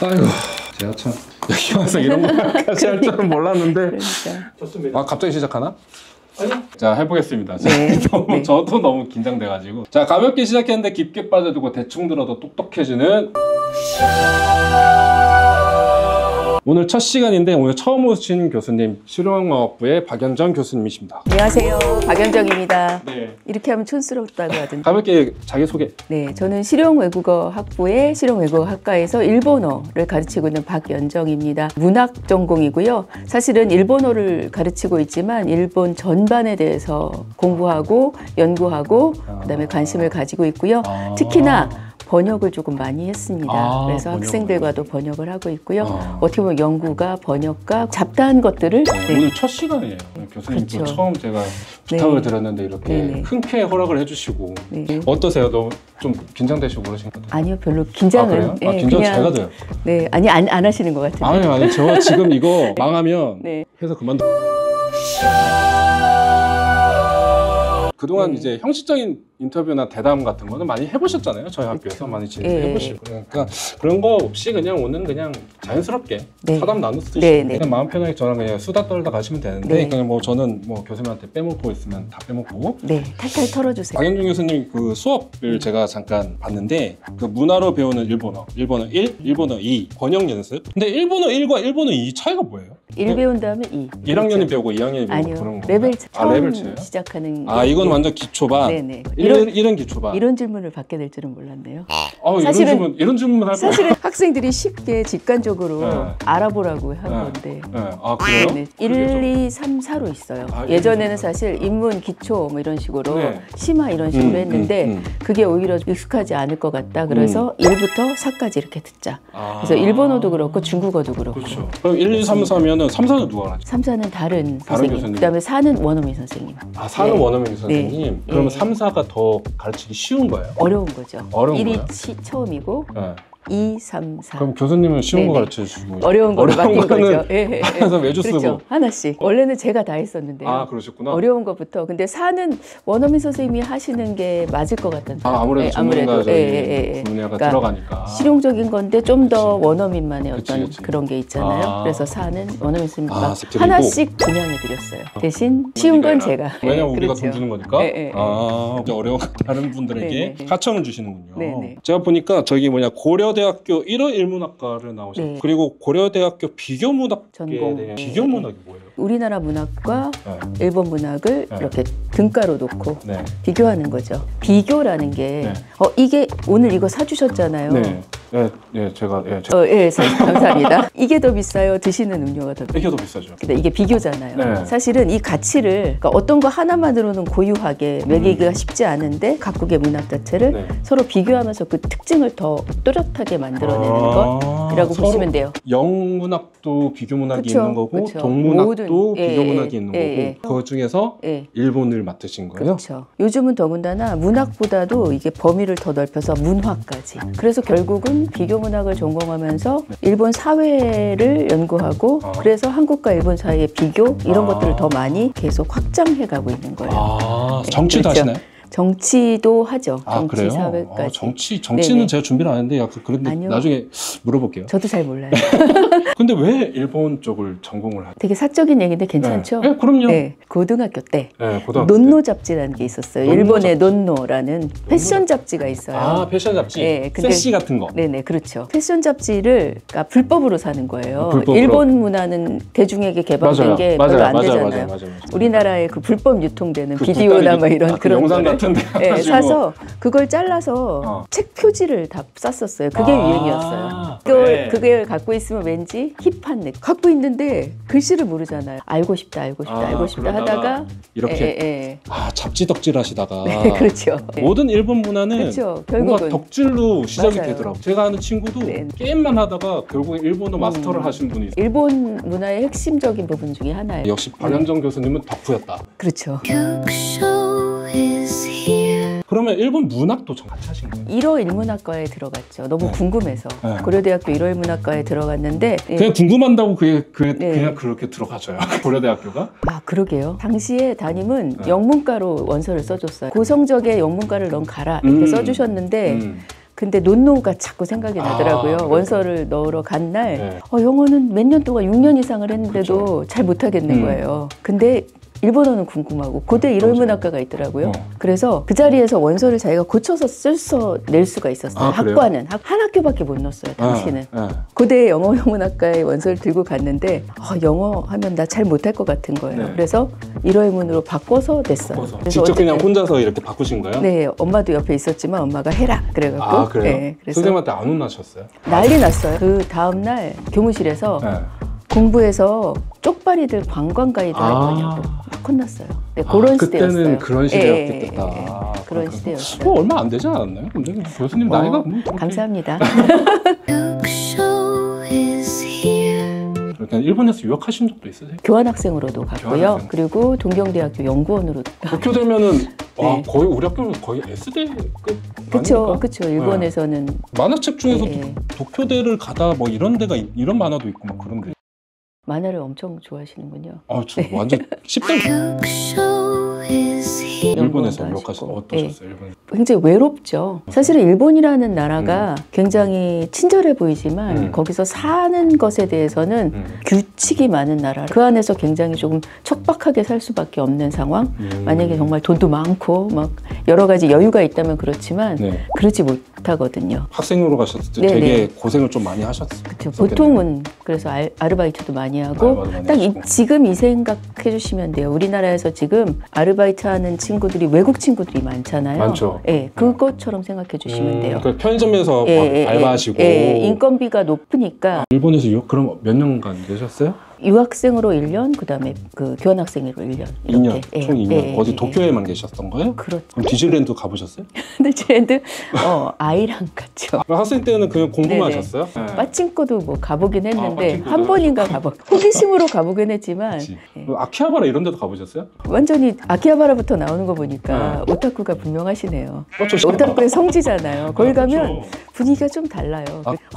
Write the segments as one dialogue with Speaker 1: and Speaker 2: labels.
Speaker 1: 아이고, 제가 참 여기 와서 이런 거까지 할 줄은 몰랐는데.
Speaker 2: 그러니까.
Speaker 1: 좋습니다. 아, 갑자기 시작하나?
Speaker 2: 아니요.
Speaker 1: 자, 해보겠습니다.
Speaker 2: 네. 네.
Speaker 1: 저도 너무 긴장돼가지고. 자, 가볍게 시작했는데 깊게 빠져들고 대충 들어도 똑똑해지는. 오늘 첫 시간인데 오늘 처음 오신 교수님, 실용학부의 박연정 교수님이십니다.
Speaker 2: 안녕하세요. 박연정입니다.
Speaker 1: 네.
Speaker 2: 이렇게 하면 촌스럽다고 하던데.
Speaker 1: 가볍게 자기소개.
Speaker 2: 네, 저는 실용외국어학부의 실용외국어학과에서 일본어를 가르치고 있는 박연정입니다. 문학 전공이고요. 사실은 일본어를 가르치고 있지만 일본 전반에 대해서 공부하고 연구하고 그다음에 관심을 가지고 있고요. 특히나 번역을 조금 많이 했습니다. 그래서 번역을. 학생들과도 번역을 하고 있고요. 어떻게 보면 연구가 번역과 잡다한 것들을
Speaker 1: 네. 오늘 첫 시간이에요. 교수님
Speaker 2: 그렇죠.
Speaker 1: 처음 제가 부탁을
Speaker 2: 네.
Speaker 1: 드렸는데 이렇게
Speaker 2: 네네.
Speaker 1: 흔쾌히 허락을 해주시고.
Speaker 2: 네.
Speaker 1: 어떠세요? 너무 좀 긴장되시고 그러신 것 같아요?
Speaker 2: 아니요, 별로 긴장은.
Speaker 1: 그래요?
Speaker 2: 네,
Speaker 1: 긴장
Speaker 2: 그냥,
Speaker 1: 제가 돼요.
Speaker 2: 네, 아니 안 하시는 것 같은데.
Speaker 1: 아니 저 지금 이거 망하면
Speaker 2: 네.
Speaker 1: 해서 그만둬. 그동안
Speaker 2: 네.
Speaker 1: 이제 형식적인 인터뷰나 대담 같은 거는 많이 해보셨잖아요. 저희 학교에서
Speaker 2: 그렇죠.
Speaker 1: 많이 진행해보시고.
Speaker 2: 네.
Speaker 1: 그러니까 그런 거 없이 그냥 오늘 그냥 자연스럽게
Speaker 2: 네.
Speaker 1: 사담 나누듯이
Speaker 2: 네, 네.
Speaker 1: 그냥 마음 편하게 저랑 그냥 수다 떨다 가시면 되는데
Speaker 2: 네.
Speaker 1: 그냥 뭐 저는 뭐 교수님한테 빼먹고 있으면 다 빼먹고.
Speaker 2: 네, 탈탈 털어주세요.
Speaker 1: 박연정 교수님 그 수업을 제가 잠깐 봤는데 그 문화로 배우는 일본어 1, 일본어 2 번역 연습. 근데 일본어 1과 일본어 2 차이가 뭐예요?
Speaker 2: 1 배운 다음에 2.
Speaker 1: 1학년이 배우고 2학년이 배우고
Speaker 2: 아니요.
Speaker 1: 그런 거.
Speaker 2: 레벨 처음
Speaker 1: 레벨 차예요?
Speaker 2: 시작하는.
Speaker 1: 이건 완전 기초반.
Speaker 2: 네네.
Speaker 1: 이런 기초반.
Speaker 2: 이런 질문을 받게 될 줄은 몰랐네요.
Speaker 1: 사실은 이런 질문 할
Speaker 2: 사실은 학생들이 쉽게 직관적으로
Speaker 1: 네.
Speaker 2: 알아보라고 한
Speaker 1: 네.
Speaker 2: 건데.
Speaker 1: 네. 그래요?
Speaker 2: 네. 1, 2, 3, 4로 있어요. 예전에는 사실 인문, 기초 뭐 이런 식으로
Speaker 1: 네.
Speaker 2: 심화 이런 식으로 했는데 그게 오히려 익숙하지 않을 것 같다. 그래서 1부터 4까지 이렇게 듣자. 그래서 일본어도 그렇고 중국어도 그렇고.
Speaker 1: 그렇죠. 그럼 1, 2, 3, 4면은 3, 4는 누가 하죠?
Speaker 2: 3, 4는 다른 선생님.
Speaker 1: 교수님.
Speaker 2: 그다음에 4는 원어민 선생님.
Speaker 1: 4는
Speaker 2: 네.
Speaker 1: 원어민 선생님.
Speaker 2: 네.
Speaker 1: 그러면
Speaker 2: 네.
Speaker 1: 3, 4가 더 가르치기 쉬운 거예요?
Speaker 2: 어려운 거죠.
Speaker 1: 어려운
Speaker 2: 1이
Speaker 1: 거예요?
Speaker 2: 처음이고
Speaker 1: 네.
Speaker 2: 2, 3, 4.
Speaker 1: 그럼 교수님은 쉬운 거
Speaker 2: 네네.
Speaker 1: 가르쳐 주시고
Speaker 2: 어려운 거로 바뀐
Speaker 1: 거는
Speaker 2: 거죠. 예, 예, 예.
Speaker 1: 그래서 매주
Speaker 2: 그렇죠.
Speaker 1: 쓰고.
Speaker 2: 하나씩. 원래는 제가 다 했었는데요.
Speaker 1: 그러셨구나.
Speaker 2: 어려운 것부터. 근데 4는 원어민 선생님이 하시는 게 맞을 것 같던데.
Speaker 1: 아무래도 전문가적인 분야가
Speaker 2: 그러니까
Speaker 1: 들어가니까.
Speaker 2: 실용적인 건데 좀 더 원어민만의 어떤
Speaker 1: 그치.
Speaker 2: 그런 게 있잖아요. 그래서 4는 원어민 선생님과
Speaker 1: 드리고.
Speaker 2: 하나씩 분양해 드렸어요. 대신 쉬운 건 제가.
Speaker 1: 왜냐면
Speaker 2: 예,
Speaker 1: 우리가
Speaker 2: 그렇죠.
Speaker 1: 돈 주는 거니까.
Speaker 2: 예, 예.
Speaker 1: 이제 어려운 다른 분들에게
Speaker 2: 네네.
Speaker 1: 하청을 주시는군요.
Speaker 2: 네네.
Speaker 1: 제가 보니까 저기 고려대학교 1호 일문학과를 나오셨고
Speaker 2: 네.
Speaker 1: 그리고 고려대학교 비교문학계에
Speaker 2: 전공.
Speaker 1: 대한
Speaker 2: 네.
Speaker 1: 비교문학이 뭐예요?
Speaker 2: 우리나라 문학과
Speaker 1: 네.
Speaker 2: 일본 문학을
Speaker 1: 네.
Speaker 2: 이렇게 등가로 놓고
Speaker 1: 네.
Speaker 2: 비교하는 거죠. 비교라는 게
Speaker 1: 네.
Speaker 2: 이게 오늘 이거 사주셨잖아요.
Speaker 1: 제가
Speaker 2: 감사합니다. 이게 더 비싸요? 드시는 음료가 더 비싸요?
Speaker 1: 이게 더 비싸죠.
Speaker 2: 근데 이게 비교잖아요.
Speaker 1: 네.
Speaker 2: 사실은 이 가치를 그러니까 어떤 거 하나만으로는 고유하게 매기기가 쉽지 않은데 각국의 문학 자체를
Speaker 1: 네.
Speaker 2: 서로 비교하면서 그 특징을 더 또렷하게 만들어내는 것이라고 보시면 돼요.
Speaker 1: 영문학도 비교문학이
Speaker 2: 그쵸,
Speaker 1: 있는 거고
Speaker 2: 그쵸.
Speaker 1: 동문학도
Speaker 2: 모든,
Speaker 1: 비교문학이 있는
Speaker 2: 예.
Speaker 1: 거고 그 중에서
Speaker 2: 예.
Speaker 1: 일본을 맡으신 거예요?
Speaker 2: 그렇죠. 요즘은 더군다나 문학보다도 이게 범위를 더 넓혀서 문화까지. 그래서 결국은 비교 문학을 전공하면서 일본 사회를 연구하고 그래서 한국과 일본 사이의 비교 이런 것들을 더 많이 계속 확장해 가고 있는 거예요.
Speaker 1: 정치도
Speaker 2: 그렇죠.
Speaker 1: 하시나요?
Speaker 2: 정치도 하죠. 정치
Speaker 1: 그래요?
Speaker 2: 사회까지.
Speaker 1: 정치는
Speaker 2: 네네.
Speaker 1: 제가 준비를 안 했는데 그런데
Speaker 2: 아니요.
Speaker 1: 나중에 물어볼게요.
Speaker 2: 저도 잘 몰라요.
Speaker 1: 근데 왜 일본 쪽을 전공을 하죠?
Speaker 2: 되게 사적인 얘기인데 괜찮죠?
Speaker 1: 네, 그럼요.
Speaker 2: 네, 고등학교 때
Speaker 1: 고등학교
Speaker 2: 논노 잡지라는 게 있었어요.
Speaker 1: 논노
Speaker 2: 일본의 논노라는 패션 잡지가 있어요.
Speaker 1: 패션 잡지?
Speaker 2: 네, 근데-
Speaker 1: 세시 같은 거?
Speaker 2: 네네, 그렇죠. 패션 잡지를 그러니까 불법으로 사는 거예요.
Speaker 1: 불법으로.
Speaker 2: 일본 문화는 대중에게 개방된 게 별로 안 되잖아요.
Speaker 1: 맞아요.
Speaker 2: 우리나라에 그 불법 유통되는
Speaker 1: 그
Speaker 2: 비디오나 뭐
Speaker 1: 굿다리
Speaker 2: 이런
Speaker 1: 그
Speaker 2: 그런
Speaker 1: 영상
Speaker 2: 거를
Speaker 1: 같은데
Speaker 2: 네,
Speaker 1: 가지고.
Speaker 2: 사서 그걸 잘라서 책 표지를 다 쌌었어요. 그게 유행이었어요.
Speaker 1: 그래.
Speaker 2: 그걸 갖고 있으면 왠지 힙한 느낌. 갖고 있는데 글씨를 모르잖아요. 알고 싶다
Speaker 1: 그러다가
Speaker 2: 하다가
Speaker 1: 이렇게 잡지 덕질 하시다가
Speaker 2: 네, 그렇죠. 네.
Speaker 1: 모든 일본 문화는
Speaker 2: 그렇죠.
Speaker 1: 뭔가
Speaker 2: 결국은
Speaker 1: 덕질로 시작이
Speaker 2: 맞아요.
Speaker 1: 되더라고요. 제가 아는 친구도
Speaker 2: 네.
Speaker 1: 게임만 하다가 결국에 일본어 마스터를 하신 분이 있어요.
Speaker 2: 일본 문화의 핵심적인 부분 중에 하나예요.
Speaker 1: 역시 박연정 교수님은 덕후였다.
Speaker 2: 그렇죠.
Speaker 1: 그러면 일본 문학도 같이 하신 거예요?
Speaker 2: 1호 일문학과에 들어갔죠. 너무
Speaker 1: 네.
Speaker 2: 궁금해서
Speaker 1: 네.
Speaker 2: 고려대학교 1호 일문학과에 들어갔는데
Speaker 1: 그냥 궁금한다고
Speaker 2: 네.
Speaker 1: 그냥 그렇게 들어가져요. 고려대학교가?
Speaker 2: 그러게요. 당시에 담임은 영문과로 원서를 써줬어요. 고성적의 영문과를 넌 가라 이렇게 써주셨는데 근데 논노가 자꾸 생각이 나더라고요.
Speaker 1: 그래요?
Speaker 2: 원서를 넣으러 간 날
Speaker 1: 네.
Speaker 2: 영어는 몇 년 동안 6년 이상을 했는데도
Speaker 1: 그렇죠.
Speaker 2: 잘 못하겠는 거예요. 근데 일본어는 궁금하고 고대 일어인문학과가 있더라고요. 그래서 그 자리에서 원서를 자기가 고쳐서 낼 수가 있었어요.
Speaker 1: 그래요?
Speaker 2: 학과는 한 학교밖에 못 넣었어요. 당시는. 고대 영어인문학과에 원서를 들고 갔는데 영어 하면 나 잘 못할 것 같은 거예요.
Speaker 1: 네.
Speaker 2: 그래서 일어인문으로 바꿔서 냈어요. 그래서
Speaker 1: 직접 그냥
Speaker 2: 어쨌든
Speaker 1: 혼자서 이렇게 바꾸신 거예요?
Speaker 2: 네, 엄마도 옆에 있었지만 엄마가 해라 그래갖고
Speaker 1: 그래요?
Speaker 2: 네, 그래서
Speaker 1: 선생님한테 안 혼나셨어요?
Speaker 2: 난리 났어요. 그 다음날 교무실에서
Speaker 1: 네.
Speaker 2: 공부해서 쪽발이들 관광 가이드 할 거냐고 막 혼났어요. 네, 그런
Speaker 1: 그때는
Speaker 2: 시대였어요.
Speaker 1: 그런 시대였겠다.
Speaker 2: 그런 시대였어요.
Speaker 1: 얼마 안 되지 않았나요? 근데 교수님 나이가 뭐 그렇게-
Speaker 2: 감사합니다.
Speaker 1: 일단 일본에서 유학하신 적도 있으세요?
Speaker 2: 교환학생으로도 갔고요.
Speaker 1: 교환학생.
Speaker 2: 그리고 동경대학교 연구원으로도.
Speaker 1: 도쿄 되면은
Speaker 2: 네.
Speaker 1: 거의 우리 학교는 거의 S대급
Speaker 2: 그렇죠, 그렇죠. 일본에서는
Speaker 1: 만화책 중에서도
Speaker 2: 네.
Speaker 1: 도쿄대를 가다 뭐 이런 데가 이런 만화도 있고 막 그런데.
Speaker 2: 만화를 엄청 좋아하시는군요.
Speaker 1: 저 완전 10대 일본에서
Speaker 2: 연구원도
Speaker 1: 유학하셔서
Speaker 2: 하시고.
Speaker 1: 어떠셨어요? 일본.
Speaker 2: 굉장히 외롭죠. 사실은 일본이라는 나라가 굉장히 친절해 보이지만 거기서 사는 것에 대해서는 규칙이 많은 나라. 그 안에서 굉장히 조금 척박하게 살 수밖에 없는 상황. 만약에 정말 돈도 많고 막 여러 가지 여유가 있다면 그렇지만
Speaker 1: 네.
Speaker 2: 그렇지 못하거든요.
Speaker 1: 학생으로 가셨을 때
Speaker 2: 네,
Speaker 1: 되게
Speaker 2: 네.
Speaker 1: 고생을 좀 많이 하셨어요.
Speaker 2: 그렇죠. 보통은 그래서 아르바이트도 많이 하고
Speaker 1: 알바도 많이
Speaker 2: 딱
Speaker 1: 하시고.
Speaker 2: 지금 이 생각해 주시면 돼요. 우리나라에서 지금 아르바이트 하는 친구들이 외국 친구들이 많잖아요.
Speaker 1: 많죠.
Speaker 2: 예, 그것처럼 생각해 주시면 돼요.
Speaker 1: 그러니까 편의점에서 알바하시고.
Speaker 2: 인건비가 높으니까
Speaker 1: 일본에서 그럼 몇 년간 계셨어요?
Speaker 2: 유학생으로 1년, 그다음에 그 교환학생으로 1년.
Speaker 1: 2년,
Speaker 2: 예,
Speaker 1: 총 2년.
Speaker 2: 예,
Speaker 1: 어디
Speaker 2: 예,
Speaker 1: 도쿄에만 계셨던 거예요?
Speaker 2: 그렇죠.
Speaker 1: 그럼 디즈니랜드 가보셨어요?
Speaker 2: 근데 쟤도 아이랑 갔죠.
Speaker 1: 학생 때는 그냥 공부만
Speaker 2: 네네.
Speaker 1: 하셨어요? 네.
Speaker 2: 빠찡코도 뭐 가보긴 했는데
Speaker 1: 빠찡코도
Speaker 2: 한 번인가 호기심으로 가보긴 했지만
Speaker 1: 그치.
Speaker 2: 예.
Speaker 1: 아키하바라 이런 데도 가보셨어요?
Speaker 2: 완전히 아키하바라부터 나오는 거 보니까 오타쿠가 분명하시네요.
Speaker 1: 그렇죠.
Speaker 2: 오타쿠의 성지잖아요. 거기 가면
Speaker 1: 그렇죠.
Speaker 2: 분위기가 좀 달라요.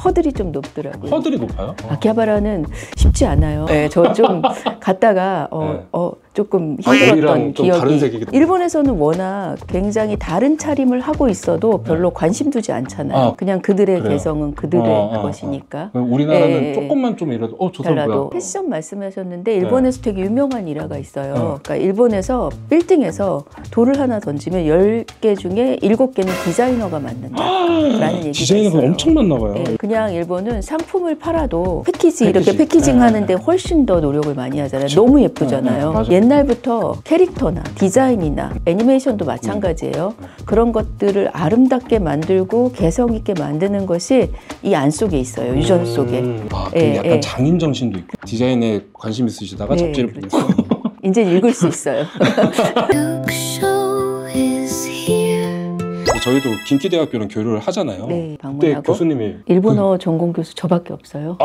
Speaker 2: 허들이 좀 높더라고요.
Speaker 1: 허들이 높아요?
Speaker 2: 아키하바라는 쉽지 않아요. 네, 저 좀 갔다가 조금 힘들었던
Speaker 1: 우리랑 좀 다른
Speaker 2: 기억이.
Speaker 1: 세계거든요.
Speaker 2: 일본에서는 워낙 굉장히 다른 차림을 하고 있어도 별로 관심 두지 않잖아요. 그냥 그들의
Speaker 1: 그래요.
Speaker 2: 개성은 그들의 것이니까.
Speaker 1: 우리나라는
Speaker 2: 예,
Speaker 1: 조금만 좀 이래도 저 사람
Speaker 2: 달라도
Speaker 1: 뭐야?
Speaker 2: 패션 말씀하셨는데 일본에서 되게 유명한 일화가 있어요. 그러니까 일본에서 빌딩에서 돌을 하나 던지면 10개 중에 7개는 디자이너가 만든다라는 얘기가
Speaker 1: 디자이너가
Speaker 2: 있어요.
Speaker 1: 엄청 많나 봐요.
Speaker 2: 예, 그냥 일본은 상품을 팔아도 패키지 이렇게
Speaker 1: 패키지.
Speaker 2: 패키징 하는데 훨씬 더 노력을 많이 하잖아요. 너무 예쁘잖아요.
Speaker 1: 맞아요.
Speaker 2: 옛날부터 캐릭터나 디자인이나 애니메이션도 마찬가지예요. 그런 것들을 아름답게 만들고 개성 있게 만드는 것이 이 안 속에 있어요. 유전 속에.
Speaker 1: 그럼
Speaker 2: 예,
Speaker 1: 약간
Speaker 2: 예.
Speaker 1: 장인 정신도 있고 디자인에 관심 있으시다가
Speaker 2: 네,
Speaker 1: 잡지를
Speaker 2: 그렇죠.
Speaker 1: 보고
Speaker 2: 이제 읽을 수 있어요.
Speaker 1: 저희도 긴키대학교는 교류를 하잖아요.
Speaker 2: 네,
Speaker 1: 그때
Speaker 2: 방문하고.
Speaker 1: 교수님이
Speaker 2: 일본어 전공 교수 저밖에 없어요.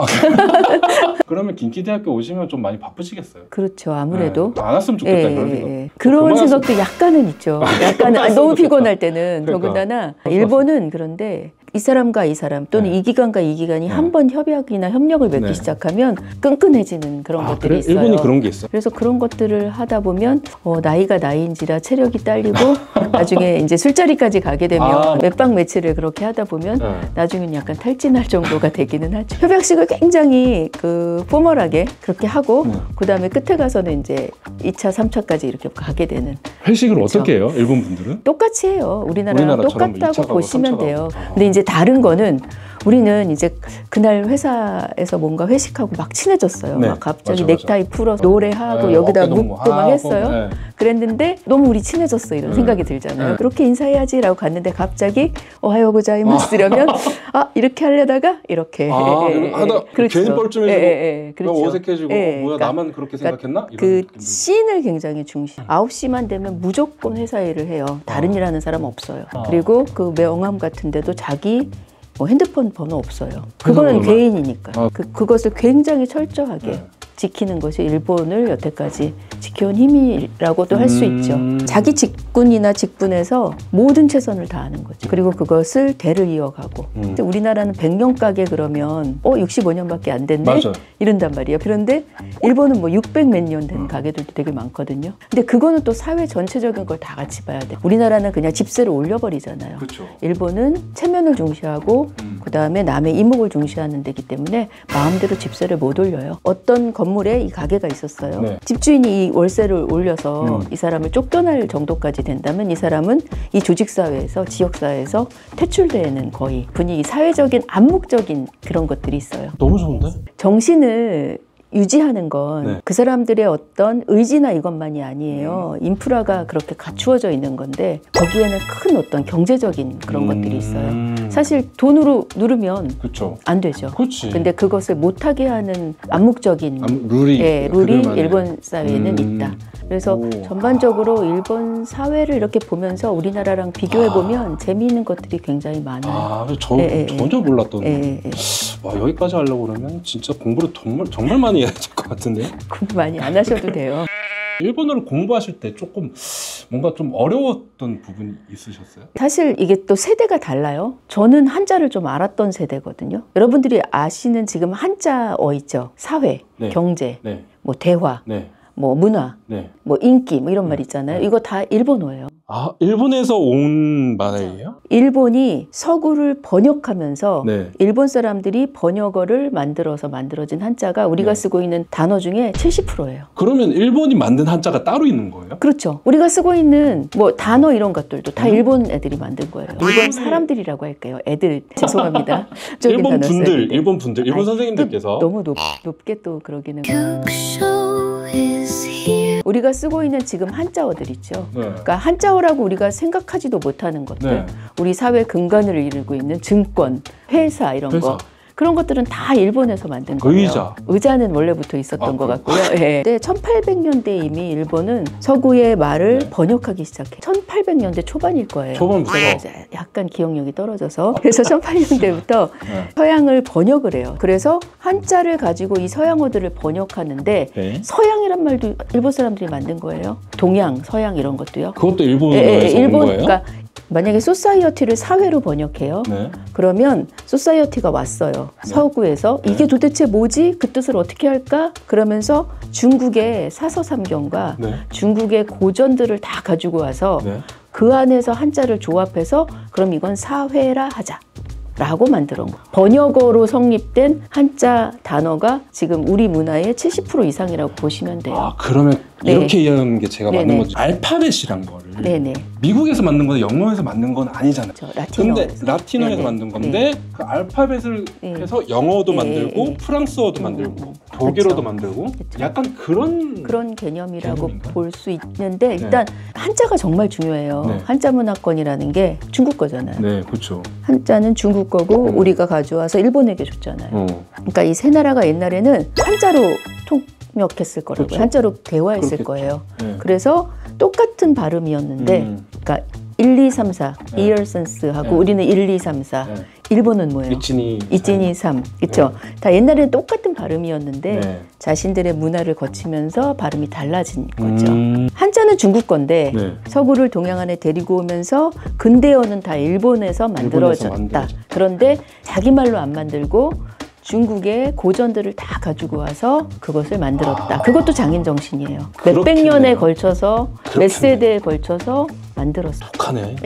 Speaker 1: 그러면 긴키대학교 오시면 좀 많이 바쁘시겠어요?
Speaker 2: 그렇죠. 아무래도.
Speaker 1: 네, 안 왔으면 좋겠다 그런 생각.
Speaker 2: 그런
Speaker 1: 그만하시면-
Speaker 2: 생각도 약간은 있죠. 약간은 너무 피곤할 때는.
Speaker 1: 그러니까.
Speaker 2: 더군다나 일본은 그런데 이 사람과 이 사람 또는
Speaker 1: 네.
Speaker 2: 이 기관과 이 기관이
Speaker 1: 네.
Speaker 2: 한 번 협약이나 협력을 맺기
Speaker 1: 네.
Speaker 2: 시작하면 끈끈해지는 그런 것들이
Speaker 1: 그래?
Speaker 2: 있어요.
Speaker 1: 일본이 그런 게 있어요?
Speaker 2: 그래서 그런 것들을 하다 보면 나이가 나이인지라 체력이 딸리고 나중에 이제 술자리까지 가게 되면 몇박 며칠을 그렇게 하다 보면
Speaker 1: 네.
Speaker 2: 나중에는 약간 탈진할 정도가 되기는 하죠. 협약식을 굉장히 포멀하게 그렇게 하고 그다음에 끝에 가서는 이제 2차, 3차까지 이렇게 가게 되는.
Speaker 1: 회식을
Speaker 2: 그렇죠.
Speaker 1: 어떻게 해요? 일본 분들은?
Speaker 2: 똑같이 해요. 우리나라랑
Speaker 1: 우리나라처럼
Speaker 2: 똑같다고
Speaker 1: 2차 가고
Speaker 2: 보시면
Speaker 1: 3차
Speaker 2: 돼요.
Speaker 1: 가고.
Speaker 2: 근데 이제 다른 거는 우리는 이제 그날 회사에서 뭔가 회식하고 막 친해졌어요.
Speaker 1: 네,
Speaker 2: 막 갑자기
Speaker 1: 맞아.
Speaker 2: 넥타이 풀어 노래하고
Speaker 1: 네,
Speaker 2: 여기다
Speaker 1: 어깨동무
Speaker 2: 묻고 막
Speaker 1: 하고,
Speaker 2: 했어요.
Speaker 1: 네.
Speaker 2: 그랬는데 너무 우리 친해졌어 이런 생각이 들잖아요.
Speaker 1: 네.
Speaker 2: 그렇게 인사해야지라고 갔는데 갑자기 오하요 고자이마스 이러면 이렇게 하려다가 이렇게
Speaker 1: 하다 괜히 뻘쭘해지고
Speaker 2: 그렇죠.
Speaker 1: 어색해지고 뭐야
Speaker 2: 그러니까
Speaker 1: 나만 그렇게 생각했나? 이런
Speaker 2: 그
Speaker 1: 느낌도
Speaker 2: 씬을 굉장히 중시. 9시만 되면 무조건 회사 일을 해요. 다른 일 하는 사람 없어요. 그리고 그 명함 같은데도 자기 핸드폰 번호 없어요. 그거는
Speaker 1: 얼마?
Speaker 2: 개인이니까. 그것을 굉장히 철저하게 지키는 것이 일본을 여태까지 지켜온 힘이라고도 할 수 있죠. 자기 직군이나 직분에서 모든 최선을 다하는 거죠. 그리고 그것을 대를 이어가고. 근데 우리나라는 100년 가게 그러면 65년밖에 안 됐네?
Speaker 1: 맞아요.
Speaker 2: 이런단 말이에요. 그런데 일본은 뭐 600 몇 년 된 가게들도 되게 많거든요. 근데 그거는 또 사회 전체적인 걸 다 같이 봐야 돼. 우리나라는 그냥 집세를 올려버리잖아요.
Speaker 1: 그렇죠.
Speaker 2: 일본은 체면을 중시하고 그다음에 남의 이목을 중시하는 데기 때문에 마음대로 집세를 못 올려요. 어떤 건물에 이 가게가 있었어요.
Speaker 1: 네.
Speaker 2: 집주인이 이 월세를 올려서 이 사람을 쫓겨날 정도까지 된다면 이 사람은 이 조직사회에서 지역사회에서 퇴출되는 거의 분위기, 사회적인 암묵적인 그런 것들이 있어요.
Speaker 1: 너무 좋은데?
Speaker 2: 정신을 유지하는 건 그 사람들의 어떤 의지나 이것만이 아니에요. 인프라가 그렇게 갖추어져 있는 건데 거기에는 큰 어떤 경제적인 그런 것들이 있어요. 사실 돈으로 누르면
Speaker 1: 그렇죠.
Speaker 2: 안 되죠.
Speaker 1: 그렇지.
Speaker 2: 근데 그것을 못하게 하는 암묵적인
Speaker 1: 룰이
Speaker 2: 룰이 일본 사회에는 있다. 그래서 전반적으로 일본 사회를 이렇게 보면서 우리나라랑 비교해보면 재미있는 것들이 굉장히 많아요.
Speaker 1: 전혀 몰랐던. 와, 여기까지 하려고 그러면 진짜 공부를 정말 많이 해야 될 것 같은데.
Speaker 2: 공부 많이 안 하셔도 돼요.
Speaker 1: 일본어를 공부하실 때 조금 뭔가 좀 어려웠던 부분이 있으셨어요?
Speaker 2: 사실 이게 또 세대가 달라요. 저는 한자를 좀 알았던 세대거든요. 여러분들이 아시는 지금 한자어 있죠. 사회,
Speaker 1: 네.
Speaker 2: 경제,
Speaker 1: 네.
Speaker 2: 뭐 대화,
Speaker 1: 네.
Speaker 2: 뭐 문화,
Speaker 1: 네.
Speaker 2: 뭐 인기 뭐 이런 말 있잖아요. 이거 다 일본어예요.
Speaker 1: 아, 일본에서 온 말이에요?
Speaker 2: 일본이 서구를 번역하면서
Speaker 1: 네.
Speaker 2: 일본 사람들이 번역어를 만들어서 만들어진 한자가 우리가 쓰고 있는 단어 중에 70%예요.
Speaker 1: 그러면 일본이 만든 한자가 따로 있는 거예요?
Speaker 2: 그렇죠. 우리가 쓰고 있는 뭐 단어 이런 것들도 다 일본 애들이 만든 거예요. 일본 사람들이라고 할게요. 애들 죄송합니다.
Speaker 1: 일본 분들, 일본 선생님들께서
Speaker 2: 너무 높게 또 그러기는. 우리가 쓰고 있는 지금 한자어들 있죠. 그러니까 한자어라고 우리가 생각하지도 못하는 것들, 우리 사회 근간을 이루고 있는 증권, 회사 이런 거. 그런 것들은 다 일본에서 만든 거예요. 의자는 원래부터 있었던 것 같고요. 네. 근데 1800년대 이미 일본은 서구의 말을 번역하기 시작해. 1800년대 초반일 거예요.
Speaker 1: 초반부터?
Speaker 2: 제가 이제 약간 기억력이 떨어져서. 그래서 1800년대부터 서양을 번역을 해요. 그래서 한자를 가지고 이 서양어들을 번역하는데 서양이란 말도 일본 사람들이 만든 거예요. 동양, 서양 이런 것도요.
Speaker 1: 그것도 일본어에서 온 거예요?
Speaker 2: 그러니까 만약에 소사이어티를 사회로 번역해요. 그러면 소사이어티가 왔어요. 서구에서 이게 도대체 뭐지? 그 뜻을 어떻게 할까? 그러면서 중국의 사서삼경과 중국의 고전들을 다 가지고 와서 그 안에서 한자를 조합해서 그럼 이건 사회라 하자. 라고 만들어 온 거예요. 번역어로 성립된 한자 단어가 지금 우리 문화의 70% 이상이라고 보시면 돼요.
Speaker 1: 아, 그러면 이렇게 이해하는 게 제가 맞는 거죠. 알파벳이란 거를 미국에서 만든 거는 영어에서 만든 건 아니잖아요. 근데 라틴어에서 만든 건데 그 알파벳을 해서 영어도 만들고 프랑스어도 만들고 독일어도 만들고 약간 그런
Speaker 2: 개념이라고 볼 수 있는데 일단 한자가 정말 중요해요. 한자 문화권이라는 게 중국 거잖아요.
Speaker 1: 네, 그렇죠.
Speaker 2: 한자는 중국 거고 우리가 가져와서 일본에게 줬잖아요. 그러니까 이 세 나라가 옛날에는 한자로 통역했을 거라고요.
Speaker 1: 그렇죠.
Speaker 2: 한자로 대화했을 거예요. 그래서 똑같은 발음이었는데 그러니까 1, 2, 3, 4 이얼센스하고 우리는 1, 2, 3, 4 일본은 뭐예요? 이치니 3 그렇죠? 다 옛날에는 똑같은 발음이었는데 자신들의 문화를 거치면서 발음이 달라진 거죠. 한자는 중국 건데 서구를 동양 안에 데리고 오면서 근대어는 다 일본에서 만들어졌다. 그런데 자기 말로 안 만들고 중국의 고전들을 다 가지고 와서 그것을 만들었다. 그것도 장인 정신이에요. 몇백 년에 걸쳐서 몇 세대에 걸쳐서 만들었어.
Speaker 1: 독하네.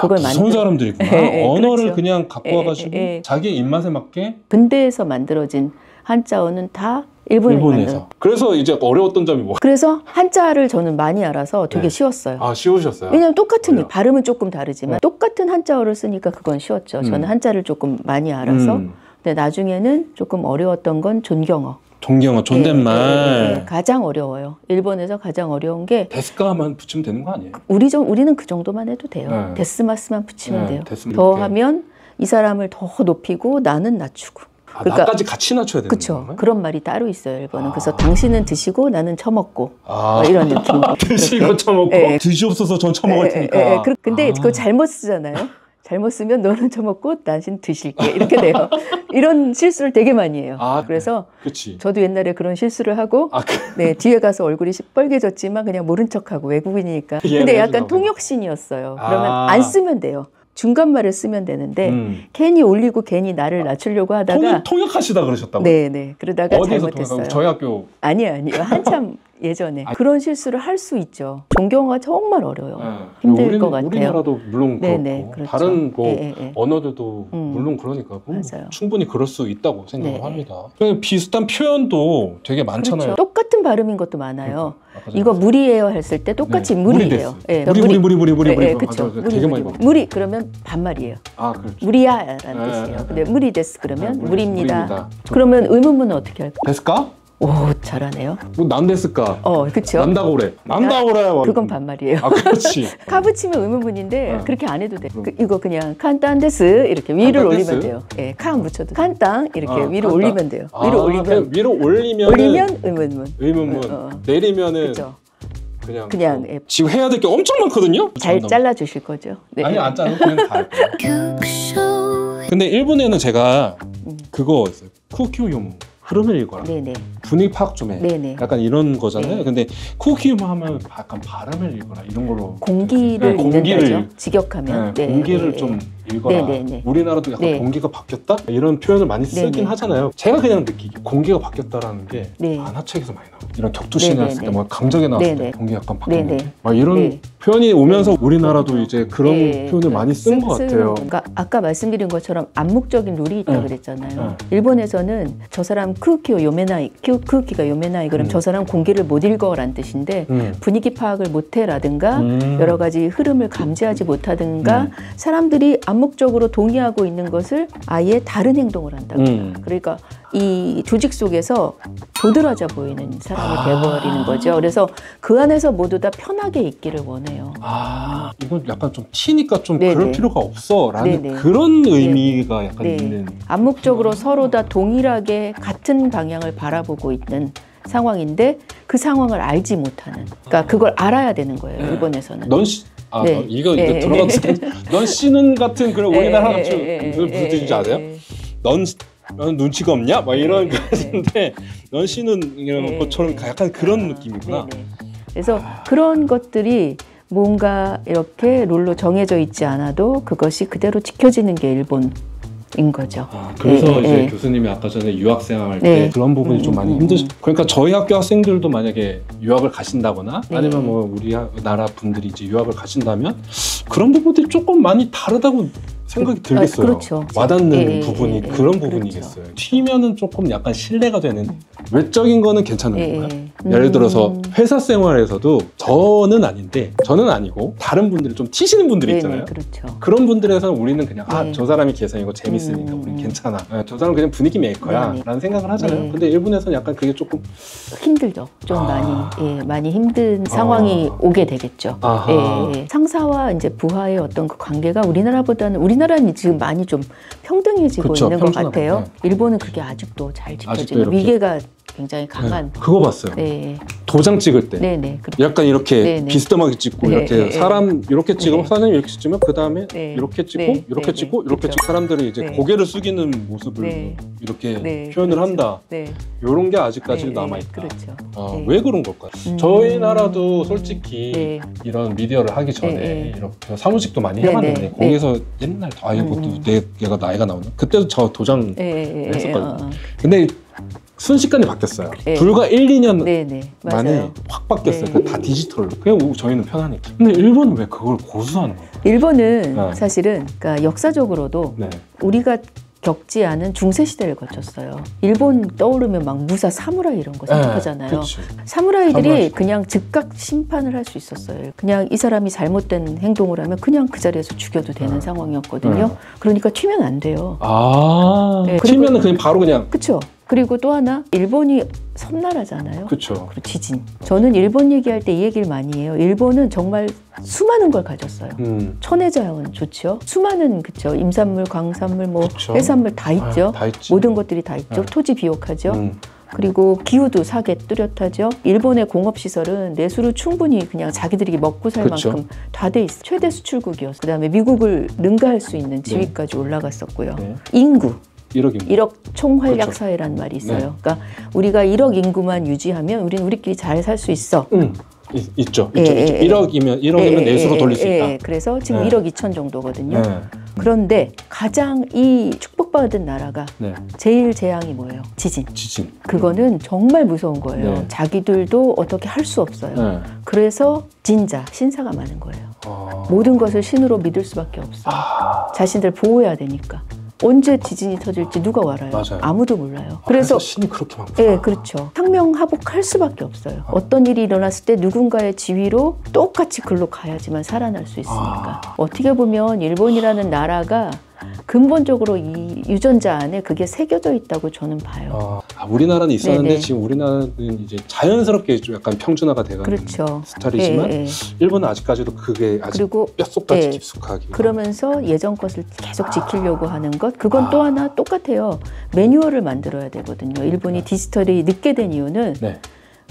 Speaker 2: 그걸
Speaker 1: 무서운 사람들이구나. 언어를 그렇죠. 그냥 갖고 와가지고 자기 입맛에 맞게
Speaker 2: 근대에서 만들어진 한자어는 다 일본에서.
Speaker 1: 그래서 이제 어려웠던 점이 뭐?
Speaker 2: 그래서 한자를 저는 많이 알아서 되게 쉬웠어요.
Speaker 1: 아, 쉬우셨어요?
Speaker 2: 왜냐면 똑같은 발음은 조금 다르지만 똑같은 한자어를 쓰니까 그건 쉬웠죠. 저는 한자를 조금 많이 알아서. 근데 나중에는 조금 어려웠던 건 존경어, 존댓말. 가장 어려워요. 일본에서 가장 어려운 게
Speaker 1: 데스까만 붙이면 되는 거 아니에요?
Speaker 2: 우리는 그 정도만 해도 돼요. 데스마스만 붙이면 돼요. 더 하면 이 사람을 더 높이고 나는 낮추고.
Speaker 1: 그러니까 나까지 같이 낮춰야 되는
Speaker 2: 거죠. 그런 말이 따로 있어요, 일본은. 그래서 당신은 드시고 나는 처먹고 이런 느낌.
Speaker 1: 드시고 처먹고 드시옵소서 전 처먹을 테니까.
Speaker 2: 근데 그거 잘못 쓰잖아요. 잘못 쓰면 너는 처먹고 당신 드실게 이렇게 돼요. 이런 실수를 되게 많이 해요. 그래서
Speaker 1: 그치.
Speaker 2: 저도 옛날에 그런 실수를 하고 네, 뒤에 가서 얼굴이 시뻘개졌지만 그냥 모른 척하고 외국인이니까. 근데 약간 통역신이었어요. 그러면 안 쓰면 돼요. 중간말을 쓰면 되는데 괜히 올리고 괜히 나를 낮추려고 하다가
Speaker 1: 통역하시다 그러셨다고?
Speaker 2: 네네. 그러다가
Speaker 1: 어디에서
Speaker 2: 잘못했어요.
Speaker 1: 저희 학교
Speaker 2: 아니에요. 한참 예전에 그런 실수를 할 수 있죠. 종교가 정말 어려워요. 힘들 것 같아요.
Speaker 1: 우리나라도 물론 그렇고
Speaker 2: 그렇죠.
Speaker 1: 다른 언어들도 물론 그러니까 충분히 그럴 수 있다고 생각을 합니다. 비슷한 표현도 되게 많잖아요.
Speaker 2: 그렇죠. 똑같은 발음인 것도 많아요. 이거 물이에요 했을 때 똑같이 물이에요.
Speaker 1: 물이
Speaker 2: 그렇죠.
Speaker 1: 되게 많이 먹어요.
Speaker 2: 물이 그러면 반말이에요.
Speaker 1: 그렇죠.
Speaker 2: 물이야라는 뜻이에요. 근데 물이 데스 그러면 물입니다. 그러면 의문문은 어떻게 할까요?
Speaker 1: 데스까?
Speaker 2: 오, 잘하네요.
Speaker 1: 난데스까?
Speaker 2: 그렇죠.
Speaker 1: 난다고래.
Speaker 2: 그건 반말이에요.
Speaker 1: 그렇지.
Speaker 2: 카부치면 의문문인데 그렇게 안 해도 돼. 이거 그냥 칸딴데스 이렇게 위를 올리면 돼요. 칸 붙여도 칸땅 이렇게 위로 올리면 돼요. 위로 올리면 올리면 의문문.
Speaker 1: 내리면은
Speaker 2: 그쵸.
Speaker 1: 그냥 지금 해야 될 게 엄청 많거든요.
Speaker 2: 잘 잘라 주실 거죠? 네.
Speaker 1: 아니 안 잘라 그냥 다 할게요. 근데 일본에는 제가 그거 있어요. 쿠키요무. 흐름을 읽어라.
Speaker 2: 네네.
Speaker 1: 분위기 파악 좀 해.
Speaker 2: 네네.
Speaker 1: 약간 이런 거잖아요. 네. 근데 쿠키요무 하면 약간 발음을 읽어라 이런 걸로.
Speaker 2: 공기를 읽는다죠. 직역하면.
Speaker 1: 네, 공기를 좀 읽어라. 네네네. 우리나라도 약간 공기가 바뀌었다? 이런 표현을 많이 쓰긴 하잖아요. 제가 그냥 느끼기 공기가 바뀌었다라는 게 만화책에서 많이 나와요. 이런 격투신이 나왔을 때, 뭐 강적에 나왔을 때 공기 약간 바뀌었는데 막 이런 표현이 오면서 우리나라도 이제 그런 표현을 많이 쓴 것 같아요.
Speaker 2: 그러니까 아까 말씀드린 것처럼 암묵적인 룰이 있다고 그랬잖아요. 일본에서는 저 사람 쿠키가 요메나이 그럼 저 사람 공기를 못 읽어라는 뜻인데 분위기 파악을 못해라든가 여러 가지 흐름을 감지하지 못하든가 사람들이 암묵적으로 동의하고 있는 것을 아예 다른 행동을 한다고 해요. 그러니까 이 조직 속에서 도드라져 보이는 사람이 돼버리는 거죠. 그래서 그 안에서 모두 다 편하게 있기를 원해요.
Speaker 1: 이건 약간 좀 튀니까 좀 그럴 필요가 없어 라는 그런 의미가 약간 있는.
Speaker 2: 암묵적으로 서로 다 동일하게 같은 방향을 바라보고 있는 상황인데 그 상황을 알지 못하는. 그러니까 그걸 알아야 되는 거예요. 일본에서는.
Speaker 1: 이거 들어가서 넌 씨는 같은 그런 우리나라 같은 무슨 뜻인지 아세요? 넌 눈치가 없냐? 막 이런 것인데 넌 씨는 이런 것처럼 약간 그런 느낌이구나.
Speaker 2: 그래서 그런 것들이 뭔가 이렇게 룰로 정해져 있지 않아도 그것이 그대로 지켜지는 게 일본인 거죠.
Speaker 1: 그래서 이제 교수님이 아까 전에 유학생활 할 때 그런 부분이 좀 많이 그러니까 저희 학교 학생들도 만약에 유학을 가신다거나 아니면 뭐 우리나라 분들이 이제 유학을 가신다면 그런 부분들이 조금 많이 다르다고 생각이 들겠어요.
Speaker 2: 그렇죠.
Speaker 1: 와닿는 부분이 그런 부분이겠어요. 튀면은 조금 약간 신뢰가 되는 외적인 거는 괜찮은 거예요. 예를 들어서 회사 생활에서도 저는 아니고 다른 분들이 좀 튀시는 분들이 있잖아요.
Speaker 2: 그렇죠.
Speaker 1: 그런 분들에서는 우리는 그냥 저 사람이 개성이고 재밌으니까 우린 괜찮아. 저 사람은 그냥 분위기 메이커야 라는 생각을 하잖아요. 근데 일본에서는 약간 그게 조금
Speaker 2: 힘들죠. 좀 많이 힘든 상황이 오게 되겠죠. 상사와 이제 부하의 어떤 그 관계가 우리나라는 지금 많이 좀 평등해지고 있는 것 같아요. 일본은 그게 아직도 잘 지켜지는 위계가 굉장히 강한.
Speaker 1: 그거 봤어요. 도장 찍을 때 약간 이렇게 비스듬하게 찍고 이렇게 사람 이렇게 찍으면 사장님 이렇게 찍으면 그 다음에 이렇게 찍고 이렇게 찍고 이렇게 찍고 사람들이 이제 고개를 숙이는 모습을 이렇게 표현을 한다. 이런 게 아직까지 남아있다. 왜 그런 걸까요? 저희 나라도 솔직히 이런 미디어를 하기 전에 이렇게 사무직도 많이 해봤는데 거기서 옛날 이것도 내가 나이가 나오나? 그때도 저 도장 했었거든요. 근데 순식간에 바뀌었어요. 불과 1, 2년 만에 확 바뀌었어요. 다 디지털로. 그냥 저희는 편하니까. 근데 일본은 왜 그걸 고수하는 거예요?
Speaker 2: 일본은 사실은 그러니까 역사적으로도 우리가 겪지 않은 중세시대를 거쳤어요. 일본 떠오르면 막 무사 사무라이 이런 거 생각하잖아요. 사무라이들이 그냥 즉각 심판을 할 수 있었어요. 그냥 이 사람이 잘못된 행동을 하면 그냥 그 자리에서 죽여도 되는 상황이었거든요. 그러니까 튀면 안 돼요.
Speaker 1: 튀면은 그냥 바로 그냥.
Speaker 2: 그렇죠. 그리고 또 하나 일본이 섬나라잖아요.
Speaker 1: 그렇죠.
Speaker 2: 그리고 지진. 저는 일본 얘기할 때 이 얘기를 많이 해요. 일본은 정말 수많은 걸 가졌어요. 천혜자연 좋죠. 수많은 임산물, 광산물, 뭐 해산물 다 있죠.
Speaker 1: 다 있지.
Speaker 2: 모든 것들이 다 있죠. 토지 비옥하죠. 그리고 기후도 사계 뚜렷하죠. 일본의 공업시설은 내수로 충분히 그냥 자기들이 먹고 살
Speaker 1: 그렇죠.
Speaker 2: 만큼 다 돼 있어. 최대 수출국이었어. 그다음에 미국을 능가할 수 있는 지위까지 올라갔었고요. 인구. 1억 총활약
Speaker 1: 그렇죠.
Speaker 2: 사회란 말이 있어요. 그러니까 우리가 1억 인구만 유지하면 우리는 우리끼리 잘 살 수 있어.
Speaker 1: 있죠. 1억이면 내수로 돌릴 수 있다.
Speaker 2: 그래서 지금 1억 2천 정도거든요. 그런데 가장 이 축복받은 나라가 제일 재앙이 뭐예요? 지진. 그거는 정말 무서운 거예요. 자기들도 어떻게 할 수 없어요. 그래서 진자, 신사가 많은 거예요. 모든 것을 신으로 믿을 수밖에 없어요. 자신들 보호해야 되니까. 언제 지진이 터질지 누가 알아요?
Speaker 1: 맞아요.
Speaker 2: 아무도 몰라요.
Speaker 1: 그래서 신이 그렇게 많구나.
Speaker 2: 네, 그렇죠. 상명하복할 수밖에 없어요. 어떤 일이 일어났을 때 누군가의 지위로 똑같이 글로 가야지만 살아날 수 있으니까. 어떻게 보면 일본이라는 나라가 근본적으로 이 유전자 안에 그게 새겨져 있다고 저는 봐요.
Speaker 1: 우리나라는 있었는데 지금 우리나라는 이제 자연스럽게 좀 약간 평준화가 돼가는
Speaker 2: 그렇죠.
Speaker 1: 스타일이지만 일본은 아직까지도 그게 아직 뼛속까지 깊숙하게.
Speaker 2: 그러면서 예전 것을 계속 지키려고 하는 것, 그건 또 하나 똑같아요. 매뉴얼을 만들어야 되거든요. 일본이 디지털이 늦게 된 이유는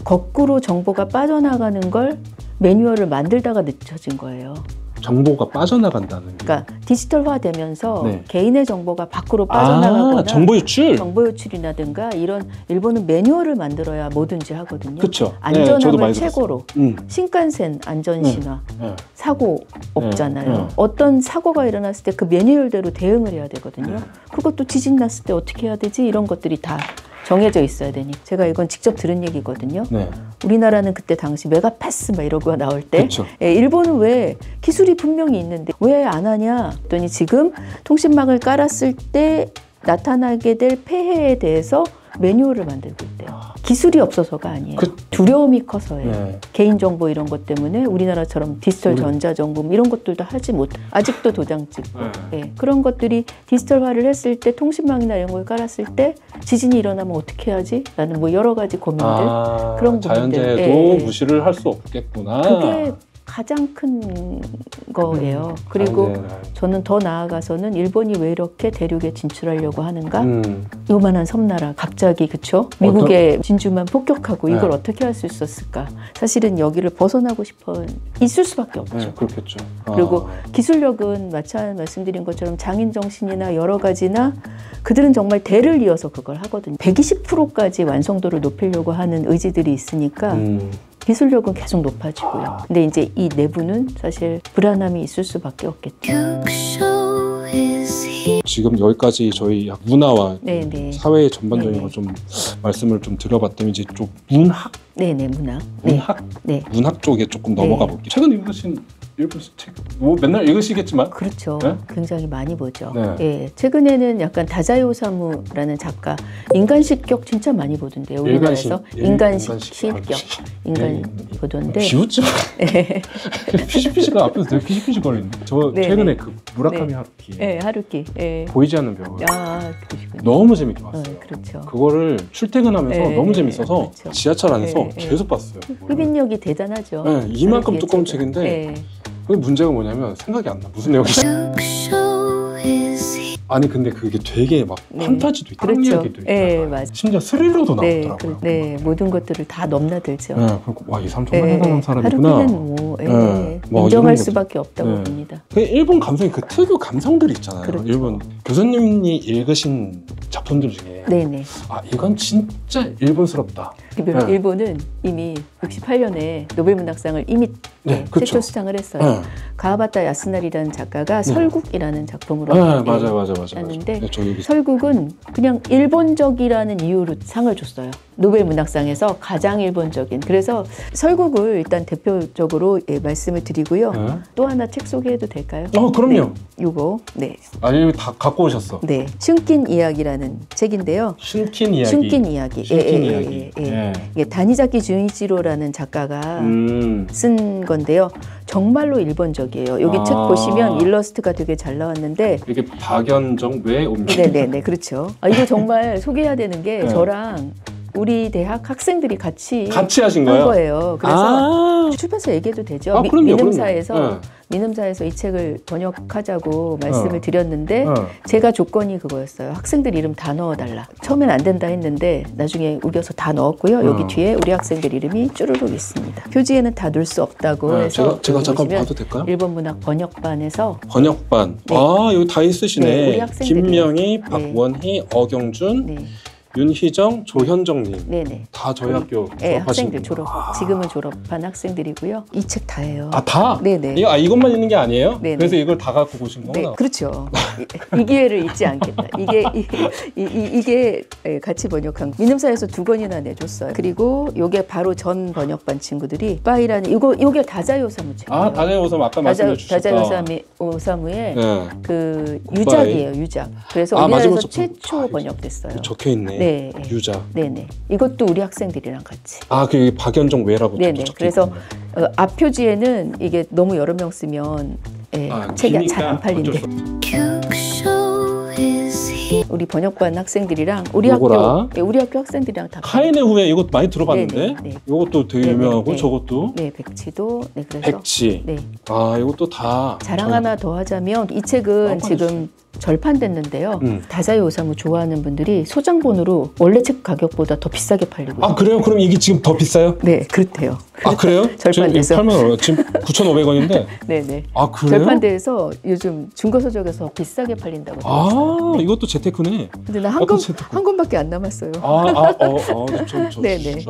Speaker 2: 거꾸로 정보가 빠져나가는 걸 매뉴얼을 만들다가 늦춰진 거예요.
Speaker 1: 정보가 빠져나간다는 게.
Speaker 2: 그러니까 디지털화 되면서 개인의 정보가 밖으로 빠져나가거나
Speaker 1: 정보
Speaker 2: 유출이라든가 이런 일본은 매뉴얼을 만들어야 뭐든지 하거든요.
Speaker 1: 그렇죠.
Speaker 2: 안전함을 최고로 신칸센 안전신화 사고 없잖아요. 어떤 사고가 일어났을 때 그 매뉴얼대로 대응을 해야 되거든요. 그것도 지진 났을 때 어떻게 해야 되지? 이런 것들이 다 정해져 있어야 되니. 제가 이건 직접 들은 얘기거든요. 우리나라는 그때 당시 메가패스 막 이러고 나올 때 일본은 왜 기술이 분명히 있는데 왜 안 하냐 했더니 지금 통신망을 깔았을 때 나타나게 될 폐해에 대해서 매뉴얼을 만들고 있대요. 기술이 없어서가 아니에요. 두려움이 커서예요. 개인정보 이런 것 때문에 우리나라처럼 디지털 전자정보 이런 것들도 하지 못. 아직도 도장 찍고 그런 것들이 디지털화를 했을 때 통신망이나 이런 걸 깔았을 때 지진이 일어나면 어떻게 해야지? 라는 뭐 여러 가지 고민들 그런
Speaker 1: 자연재해도 무시를 할 수 없겠구나.
Speaker 2: 그게 가장 큰 거예요. 그리고 저는 더 나아가서는 일본이 왜 이렇게 대륙에 진출하려고 하는가? 요만한 섬나라 갑자기 그쵸? 미국의 진주만 폭격하고 이걸 어떻게 할 수 있었을까? 사실은 여기를 벗어나고 싶어 있을 수밖에 없죠.
Speaker 1: 그렇겠죠.
Speaker 2: 그리고 기술력은 말씀드린 것처럼 장인정신이나 여러 가지나 그들은 정말 대를 이어서 그걸 하거든요. 120%까지 완성도를 높이려고 하는 의지들이 있으니까 기술력은 계속 높아지고요. 근데 이제 이 내부는 사실 불안함이 있을 수밖에 없겠죠.
Speaker 1: 지금 여기까지 저희 문화와 사회 전반적인 거 좀 말씀을 좀 드려봤더니 이제 좀 문학? 문학 쪽에 조금 넘어가 볼게요. 최근 읽으신 일본 책, 뭐 맨날 읽으시겠지만
Speaker 2: 그렇죠. 굉장히 많이 보죠. 최근에는 약간 다자이 오사무라는 작가 인간식격 진짜 많이 보던데요. 우리나라에서 인간식격 보던데.
Speaker 1: 비웃지 마. 피시피시가 앞에서 되게 피시피시 거리는데. 저 최근에 그 무라카미 하루키.
Speaker 2: 하루키.
Speaker 1: 보이지 않는 벽을.
Speaker 2: 그러시군요.
Speaker 1: 너무 재밌게 봤어요.
Speaker 2: 그렇죠.
Speaker 1: 그거를 출퇴근하면서 너무 재밌어서 지하철 안에서 계속 봤어요.
Speaker 2: 흡인력이 대단하죠.
Speaker 1: 이만큼 두꺼운 책인데. 그 문제가 뭐냐면 생각이 안 나. 무슨 내용이지? 아니 근데 그게 되게 막 판타지도 있고 이야기도 있고 심지어 스릴러도 나오더라고요.
Speaker 2: 모든 것들을 다 넘나들죠.
Speaker 1: 그리고 와, 이 사람 정말 대단한 사람이구나.
Speaker 2: 하루키는 인정할 수밖에 없다고 봅니다.
Speaker 1: 일본 감성이 그 특유 감성들이 있잖아요. 일본 교수님이 읽으신 작품들 중에 이건 진짜 일본스럽다.
Speaker 2: 일본은 이미 68년에 노벨문학상을 이미 최초 수상을 했어요. 가와바타 야스나리라는 작가가 설국이라는 작품으로 했는데 설국은 그냥 일본적이라는 이유로 상을 줬어요. 노벨문학상에서 가장 일본적인. 그래서 설국을 일단 대표적으로 말씀을 드리고요. 또 하나 책 소개해도 될까요?
Speaker 1: 그럼요.
Speaker 2: 요거
Speaker 1: 아니 다 갖고 오셨어.
Speaker 2: 슌킨 이야기라는 책인데요.
Speaker 1: 슌킨 이야기.
Speaker 2: 슌킨 이야기. 이게 다니자키 준이치로라는 작가가 쓴 건데요. 정말로 일본적이에요. 여기 책 보시면 일러스트가 되게 잘 나왔는데
Speaker 1: 이게 박연정 왜 옵니까?
Speaker 2: 그렇죠. 이거 정말 소개해야 되는 게 저랑 우리 대학 학생들이 같이
Speaker 1: 하신
Speaker 2: 한
Speaker 1: 거예요?
Speaker 2: 거예요. 그래서 출판사 얘기해도 되죠.
Speaker 1: 그럼요,
Speaker 2: 민음사에서
Speaker 1: 그럼요.
Speaker 2: 민음사에서 이 책을 번역하자고 말씀을 드렸는데 제가 조건이 그거였어요. 학생들 이름 다 넣어달라. 처음엔 안 된다 했는데 나중에 우겨서 다 넣었고요. 여기 뒤에 우리 학생들 이름이 쭈루룩 있습니다. 표지에는 다 넣을 수 없다고 해서
Speaker 1: 제가 잠깐 봐도 될까요?
Speaker 2: 일본 문학 번역반에서
Speaker 1: 번역반.
Speaker 2: 네.
Speaker 1: 여기 다 있으시네.
Speaker 2: 네, 우리 학생들이요.
Speaker 1: 김명희, 박원희, 어경준,
Speaker 2: 네.
Speaker 1: 윤희정, 조현정님.
Speaker 2: 네네.
Speaker 1: 다 저희 학교
Speaker 2: 네,
Speaker 1: 졸업하신
Speaker 2: 학생들 지금은 졸업한 학생들이고요. 이 책 다예요.
Speaker 1: 다?
Speaker 2: 네네.
Speaker 1: 이것만 있는 게 아니에요?
Speaker 2: 네네.
Speaker 1: 그래서 이걸 다 갖고 오신 거구나.
Speaker 2: 네, 그렇죠. 이 기회를 잊지 않겠다. 이게 같이 번역한 민음사에서 2권이나 내줬어요. 그리고 요게 바로 전 번역반 친구들이 빠이라는 요게 다자요사무 책이에요.
Speaker 1: 다자요사무 아까 말씀해 주셨다.
Speaker 2: 다자요사무의
Speaker 1: 네.
Speaker 2: 그
Speaker 1: 굿바이.
Speaker 2: 유작이에요, 유작. 그래서 우리나라에서
Speaker 1: 맞아.
Speaker 2: 최초 번역됐어요.
Speaker 1: 적혀 있네.
Speaker 2: 네.
Speaker 1: 유작.
Speaker 2: 네네. 이것도 우리 학생들이랑 같이.
Speaker 1: 그 박연정 외라고
Speaker 2: 네네.
Speaker 1: 적혀
Speaker 2: 그래서
Speaker 1: 있구나.
Speaker 2: 앞 표지에는 이게 너무 여러 명 쓰면 책이 잘 안 팔린대. 우리 번역반 학생들이랑 우리 학교 학생들이랑 다.
Speaker 1: 카인의 후예 이거 많이 들어봤는데.
Speaker 2: 네네.
Speaker 1: 이것도 되게
Speaker 2: 네네.
Speaker 1: 유명하고
Speaker 2: 네.
Speaker 1: 저것도.
Speaker 2: 네, 백치도. 네, 그래서
Speaker 1: 백치.
Speaker 2: 네.
Speaker 1: 이것도 다.
Speaker 2: 자랑 하나 더 하자면 이 책은 지금 절판됐는데요. 다자요사무 좋아하는 분들이 소장본으로 원래 책 가격보다 더 비싸게 팔리고 있어요.
Speaker 1: 그래요? 그럼 이게 지금 더 비싸요?
Speaker 2: 네, 그렇대요.
Speaker 1: 그래요?
Speaker 2: 절판돼서.
Speaker 1: 지금 9,500원인데.
Speaker 2: 네네.
Speaker 1: 그래요?
Speaker 2: 절판돼서 요즘 중고서적에서 비싸게 팔린다고 들었어요. 네.
Speaker 1: 이것도 재테크네.
Speaker 2: 근데 나 한 권밖에 안 남았어요.
Speaker 1: 네네.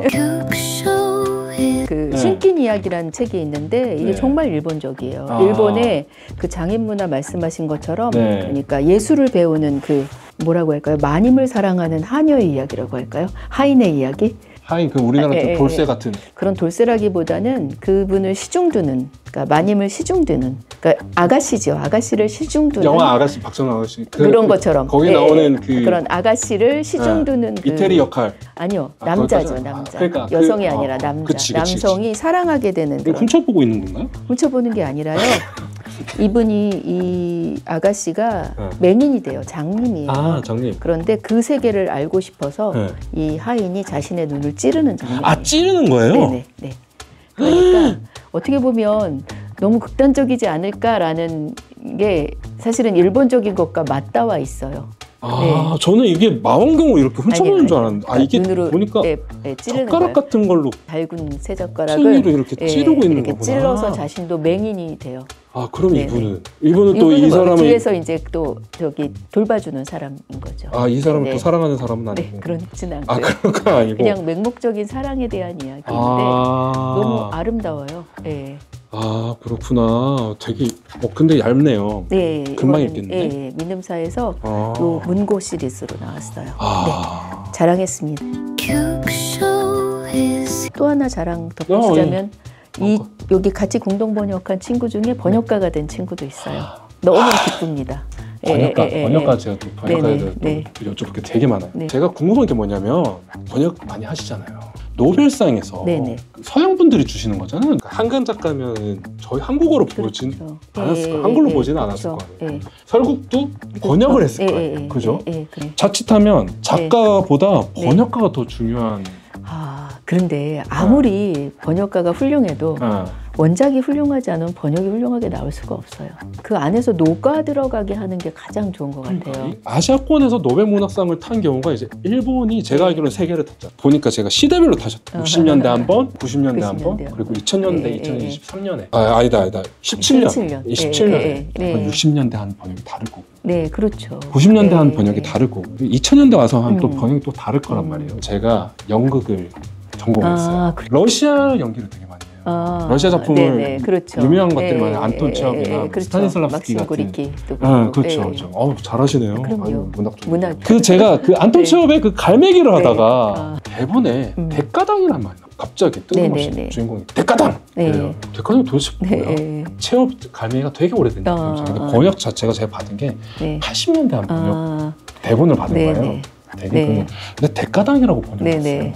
Speaker 2: 그 신긴 이야기라는 책이 있는데 이게 정말 일본적이에요. 일본의 그 장인문화 말씀하신 것처럼 그러니까 예술을 배우는 그 뭐라고 할까요? 마님을 사랑하는 하녀의 이야기라고 할까요? 하인의 이야기?
Speaker 1: 그 우리나라 돌쇠 같은
Speaker 2: 그런 돌쇠라기보다는 그분을 시중두는, 그러니까 마님을 시중두는, 그러니까 아가씨죠. 아가씨를 시중두는
Speaker 1: 영화 아가씨, 박정현 아가씨
Speaker 2: 그런 것처럼
Speaker 1: 거기 나오는
Speaker 2: 그런 아가씨를 시중두는
Speaker 1: 이태리 역할.
Speaker 2: 아니요, 남자죠, 남자.
Speaker 1: 그러니까
Speaker 2: 여성이 아니라 남자.
Speaker 1: 그치.
Speaker 2: 남성이 사랑하게 되는 그런.
Speaker 1: 훔쳐보고 있는 건가요?
Speaker 2: 훔쳐보는 게 아니라요. 이분이 이 아가씨가 맹인이 돼요. 장님이에요.
Speaker 1: 장님.
Speaker 2: 그런데 그 세계를 알고 싶어서 이 하인이 자신의 눈을 찌르는 장면이에요.
Speaker 1: 찌르는 거예요?
Speaker 2: 네네. 네. 그러니까 어떻게 보면 너무 극단적이지 않을까라는 게 사실은 일본적인 것과 맞닿아 있어요.
Speaker 1: 저는 이게 망원경으로 이렇게 훔쳐보는 줄 알았는데 이게
Speaker 2: 눈으로
Speaker 1: 보니까
Speaker 2: 찌르는
Speaker 1: 젓가락
Speaker 2: 거예요.
Speaker 1: 같은 걸로
Speaker 2: 밝은 새 젓가락을
Speaker 1: 찌르고 이렇게 찌르고 있는
Speaker 2: 이렇게
Speaker 1: 거구나.
Speaker 2: 찔러서 자신도 맹인이 돼요.
Speaker 1: 그럼
Speaker 2: 네네.
Speaker 1: 이분은 또 이 사람을
Speaker 2: 뒤에서 이제 또 저기 돌봐주는 사람인 거죠.
Speaker 1: 이 사람을 또 사랑하는 사람은 아니고.
Speaker 2: 네, 그렇진 않고요.
Speaker 1: 그런 건 아니고.
Speaker 2: 그냥 맹목적인 사랑에 대한 이야기인데 너무 아름다워요. 네.
Speaker 1: 그렇구나. 되게 근데 얇네요.
Speaker 2: 네,
Speaker 1: 금방 읽겠는데.
Speaker 2: 네, 민음사에서 요 문고 시리즈로 나왔어요. 네, 자랑했습니다. 또 하나 자랑 덧붙이자면 여기 같이 공동 번역한 친구 중에 번역가가 된 친구도 있어요. 너무 기쁩니다.
Speaker 1: 번역가 제가 또 번역가에 대해서 여쭤볼 게 되게 많아요. 제가 궁금한 게 뭐냐면 번역 많이 하시잖아요. 노벨상에서 서양 분들이 주시는 거잖아요. 그러니까 한강 작가면 저희 한국어로 보진 않았을 거예요. 한글로 보지는 않았을 거예요. 설국도 번역을 했을 거예요. 그죠? 자칫하면 작가보다 번역가가 더 중요한.
Speaker 2: 그런데 아무리 번역가가 훌륭해도 원작이 훌륭하지 않으면 번역이 훌륭하게 나올 수가 없어요. 그 안에서 녹아 들어가게 하는 게 가장 좋은 것 같아요.
Speaker 1: 아시아권에서 노벨 문학상을 탄 경우가 이제 일본이 제가 알기로는 3개를 탔죠. 보니까 제가 시대별로 타셨다. 60년대 한 번, 90년대 한 번, 그리고 2000년대, 2023년에. 아니다. 17년. 27년에. 60년대 한 번역이 다를 거고.
Speaker 2: 네, 그렇죠.
Speaker 1: 90년대 한 번역이 다를 거고. 2000년대 와서 한 또 번역이 또 다를 거란 말이에요. 제가 연극을 전공했어요. 러시아 연기를 되게 많이 해요. 러시아 작품을
Speaker 2: 그렇죠.
Speaker 1: 유명한 것들이 많아요. 안톤 체홉이나 스타니슬라프스키 같은. 그렇죠. 잘하시네요.
Speaker 2: 그럼요.
Speaker 1: 문학. 제가 그 안톤 체홉의 그 갈매기를 하다가 대본에 대가당이란 말이 나와요. 갑자기 뜬금없이 주인공이 대가당! 대가당이 도대체 뭐야? 체홉 갈매기가 되게 오래된 작품이죠. 근데 번역 자체가 제가 받은 게 80년대 한 번역 대본을 받은 거예요. 근데 대가당이라고 번역했어요.